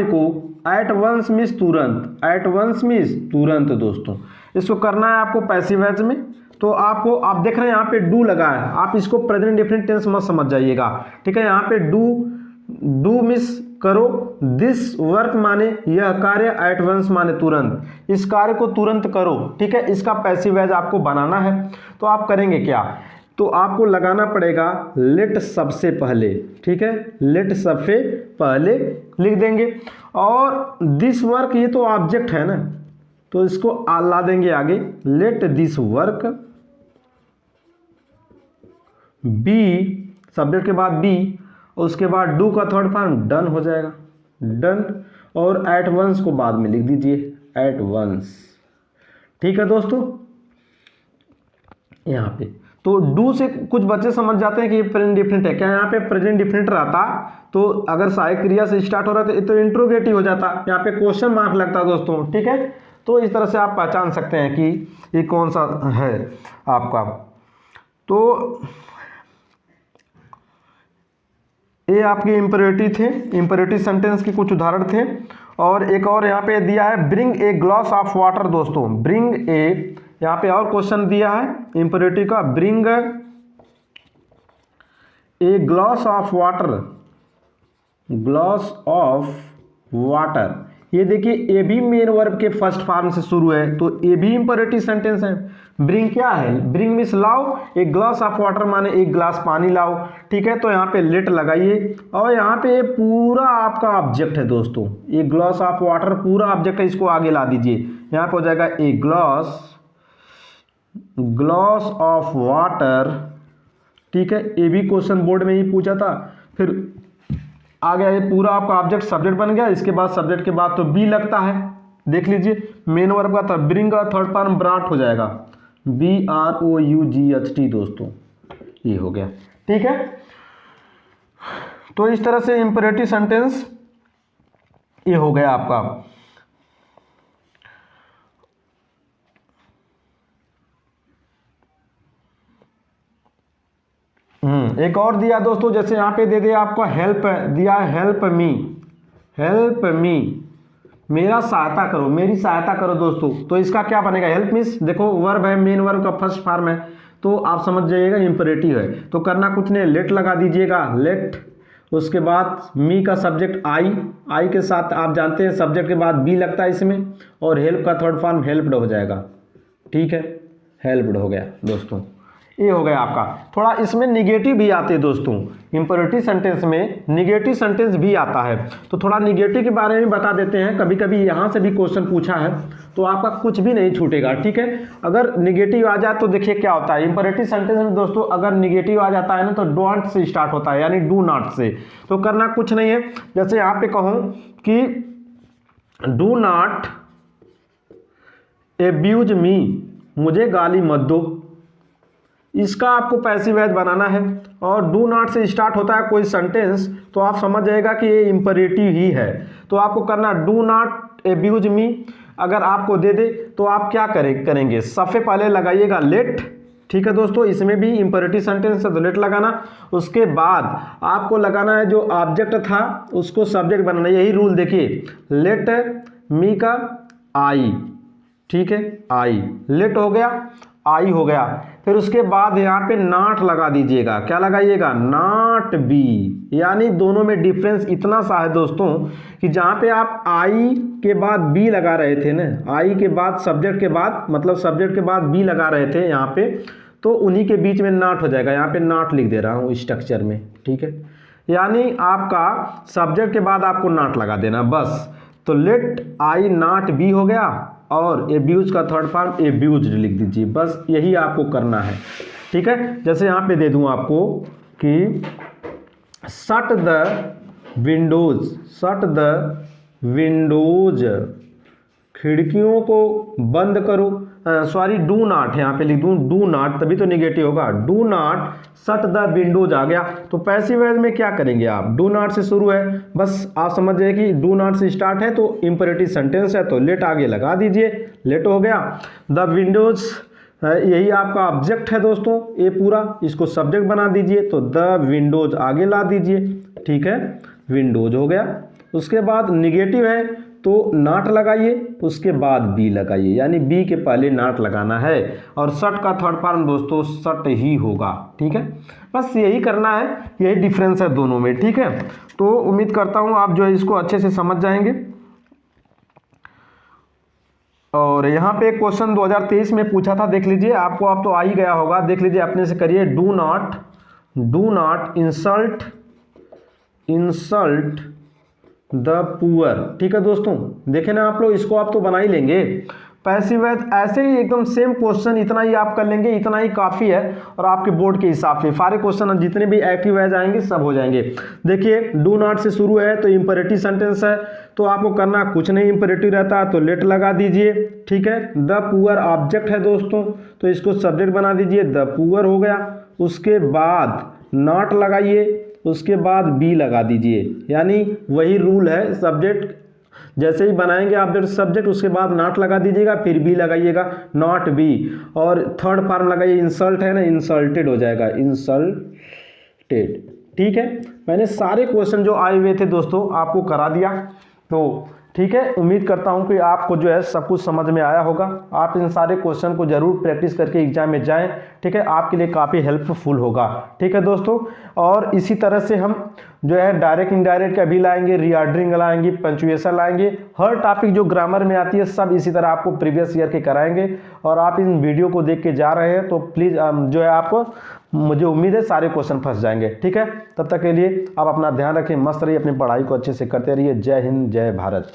Speaker 1: को, एट वंस मिस तुरंत, एट वंस मिस तुरंत दोस्तों। इसको करना है आपको पैसिव वॉइस में, तो आपको आप देख रहे हैं यहाँ पे डू लगा है, आप इसको प्रेजेंट इंडेफिनिट टेंस मत समझ जाइएगा, ठीक है। यहाँ पे डू मिस करो, दिस वर्क माने यह कार्य, एट वंस माने तुरंत, इस कार्य को तुरंत करो, ठीक है। इसका पैसिव वॉइस आपको बनाना है, तो आप करेंगे क्या, तो आपको लगाना पड़ेगा लेट सबसे पहले, ठीक है, लेट सबसे पहले लिख देंगे। और दिस वर्क ये तो ऑब्जेक्ट है ना, तो इसको ला देंगे आगे, let this work be, subject के बाद बी, उसके बाद डू का थर्ड फॉर्म डन हो जाएगा, डन, और एट वंस को बाद में लिख दीजिए, एट वंस, ठीक है दोस्तों। यहाँ पे तो डू से कुछ बच्चे समझ जाते हैं कि ये प्रेजेंट डिफिनिट है, क्या यहाँ पे प्रेजेंट डिफिनिट रहता तो अगर सहायक क्रिया से स्टार्ट हो रहा है तो इंट्रोगेटिव हो जाता, यहाँ पे क्वेश्चन मार्क लगता दोस्तों, ठीक है। तो इस तरह से आप पहचान सकते हैं कि ये कौन सा है आपका। तो ये आपके इंपरेटिव थे, इंपरेटिव सेंटेंस के कुछ उदाहरण थे। और एक और यहाँ पे दिया है bring a glass of water दोस्तों, ब्रिंग ए, यहाँ पे और क्वेश्चन दिया है इंपरेटिव का, bring a glass of water, glass of water, ये देखिए ए भी मेन वर्ब के फर्स्ट फॉर्म से शुरू है, तो ए भी इंपरेटिव सेंटेंस है। ब्रिंग क्या है, ब्रिंग मीन्स लाओ, एक ग्लास ऑफ वाटर माने एक ग्लास पानी लाओ, ठीक है। तो यहाँ पे लेट लगाइए, और यहाँ पे पूरा आपका ऑब्जेक्ट है दोस्तों, ये ग्लास ऑफ वाटर पूरा ऑब्जेक्ट है, इसको आगे ला दीजिए, यहाँ पे हो जाएगा ए ग्लास ऑफ वाटर, ठीक है। ये भी क्वेश्चन बोर्ड में ही पूछा था। फिर आ गया ये पूरा आपका ऑब्जेक्ट, सब्जेक्ट बन गया, इसके बाद सब्जेक्ट के बाद तो बी लगता है, देख लीजिए मेन वर्ब का था, ब्रिंग का थर्ड फॉर्म ब्रॉट हो जाएगा, BROUGHT दोस्तों, ये हो गया, ठीक है। तो इस तरह से इंपरेटिव सेंटेंस ये हो गया आपका। एक और दिया दोस्तों, जैसे यहाँ पे दे दिया आपको हेल्प दिया, हेल्प मी, मेरा सहायता करो, मेरी सहायता करो दोस्तों। तो इसका क्या बनेगा, हेल्प मीन्स देखो वर्ब है, मेन वर्ब का फर्स्ट फॉर्म है, तो आप समझ जाइएगा इंपरेटिव है। तो करना कुछ नहीं, लेट लगा दीजिएगा, लेट, उसके बाद मी का सब्जेक्ट आई के साथ आप जानते हैं सब्जेक्ट के बाद बी लगता है इसमें, और हेल्प का थर्ड फॉर्म हेल्प्ड हो जाएगा, ठीक है, हेल्प्ड हो गया दोस्तों, ये हो गया आपका। थोड़ा इसमें निगेटिव भी आते हैं दोस्तों, इंपरेटिव सेंटेंस में निगेटिव सेंटेंस भी आता है, तो थोड़ा निगेटिव के बारे में बता देते हैं। कभी कभी यहाँ से भी क्वेश्चन पूछा है, तो आपका कुछ भी नहीं छूटेगा, ठीक है। अगर निगेटिव आ जाए तो देखिए क्या होता है, इंपरेटिव सेंटेंस में दोस्तों अगर निगेटिव आ जाता है ना, तो डोंट से स्टार्ट होता है, यानी डू नॉट से। तो करना कुछ नहीं है, जैसे यहाँ पे कहूँ कि डू नॉट एब्यूज मी, मुझे गाली मत दो, इसका आपको पैसिव वॉइस बनाना है। और डू नॉट से स्टार्ट होता है कोई सेंटेंस, तो आप समझ जाएगा कि ये इंपरेटिव ही है। तो आपको करना डू नॉट एब्यूज मी, अगर आपको दे दे तो आप क्या करेंगे, सबसे पहले लगाइएगा लेट, ठीक है दोस्तों, इसमें भी इंपरेटिव सेंटेंस है तो लेट लगाना। उसके बाद आपको लगाना है जो ऑब्जेक्ट था उसको सब्जेक्ट बनाना, यही रूल देखिए, लेट मी का आई, ठीक है, आई, लेट हो गया, आई हो गया। फिर उसके बाद यहाँ पे नॉट लगा दीजिएगा, क्या लगाइएगा, नॉट बी, यानी दोनों में डिफरेंस इतना सा है दोस्तों कि जहाँ पे आप आई के बाद बी लगा रहे थे ना, आई के बाद सब्जेक्ट के बाद, मतलब सब्जेक्ट के बाद बी लगा रहे थे यहाँ पे, तो उन्हीं के बीच में नॉट हो जाएगा, यहाँ पे नॉट लिख दे रहा हूँ स्ट्रक्चर में, ठीक है। यानी आपका सब्जेक्ट के बाद आपको नॉट लगा देना बस। तो लेट आई नॉट बी हो गया, और एब्यूज का थर्ड फॉर्म एब्यूज्ड लिख दीजिए, बस यही आपको करना है, ठीक है। जैसे यहाँ पे दे दूँ आपको कि शट द विंडोज, खिड़कियों को बंद करो, सॉरी डू नॉट है, यहाँ पे लिख दूँ डू नॉट, तभी तो निगेटिव होगा, do not shut the windows आ गया। तो पैसिव वॉइस में क्या करेंगे आप, डू नॉट से शुरू है, बस आप समझ जाइए कि डू नॉट से स्टार्ट है तो इंपरेटिव सेंटेंस है, तो लेट आगे लगा दीजिए, लेट हो गया। द विंडोज यही आपका ऑब्जेक्ट है दोस्तों, ये पूरा, इसको सब्जेक्ट बना दीजिए, तो द विंडोज आगे ला दीजिए, ठीक है, विंडोज हो गया। उसके बाद निगेटिव है तो नॉट लगाइए, उसके बाद बी लगाइए, यानी बी के पहले नॉट लगाना है। और शट का थर्ड फॉर्म दोस्तों शट ही होगा, ठीक है। बस यही करना है, यही डिफरेंस है दोनों में, ठीक है। तो उम्मीद करता हूँ आप जो है इसको अच्छे से समझ जाएंगे। और यहाँ पे एक क्वेश्चन 2023 में पूछा था, देख लीजिए, आपको अब तो आ ही गया होगा, देख लीजिए अपने से करिए। Do not insult the poor, ठीक है दोस्तों। देखे ना आप लोग, इसको आप तो बना ही लेंगे। पैसिव वॉइस ऐसे ही एकदम सेम क्वेश्चन, इतना ही आप कर लेंगे, इतना ही काफ़ी है। और आपके बोर्ड के हिसाब से सारे क्वेश्चन जितने भी एक्टिव वॉइस आएंगे सब हो जाएंगे। देखिए डू नॉट से शुरू है तो इंपेरेटिव सेंटेंस है, तो आपको करना कुछ नहीं, इंपेरेटिव रहता है तो लेट लगा दीजिए, ठीक है। द पुअर ऑब्जेक्ट है दोस्तों, तो इसको सब्जेक्ट बना दीजिए, द पुअर हो गया। उसके बाद नॉट लगाइए, उसके बाद बी लगा दीजिए, यानी वही रूल है, सब्जेक्ट जैसे ही बनाएंगे ऑब्जेक्ट सब्जेक्ट, उसके बाद नॉट लगा दीजिएगा, फिर बी लगाइएगा, नॉट बी। और थर्ड फॉर्म लगाइए, इंसल्ट है ना, इंसल्टेड हो जाएगा, इंसल्टेड, ठीक है। मैंने सारे क्वेश्चन जो आए हुए थे दोस्तों आपको करा दिया, तो ठीक है। उम्मीद करता हूं कि आपको जो है सब कुछ समझ में आया होगा। आप इन सारे क्वेश्चन को जरूर प्रैक्टिस करके एग्जाम में जाएं, ठीक है, आपके लिए काफ़ी हेल्पफुल होगा, ठीक है दोस्तों। और इसी तरह से हम जो है डायरेक्ट इनडायरेक्ट का भी लाएंगे, रीऑर्डरिंग लाएंगे, पंक्चुएशन लाएंगे, हर टॉपिक जो ग्रामर में आती है सब इसी तरह आपको प्रीवियस ईयर के कराएंगे। और आप इन वीडियो को देख के जा रहे हैं तो प्लीज़ जो है आपको, मुझे उम्मीद है सारे क्वेश्चन फंस जाएंगे, ठीक है। तब तक के लिए आप अपना ध्यान रखें, मस्त रहिए, अपनी पढ़ाई को अच्छे से करते रहिए। जय हिंद, जय भारत।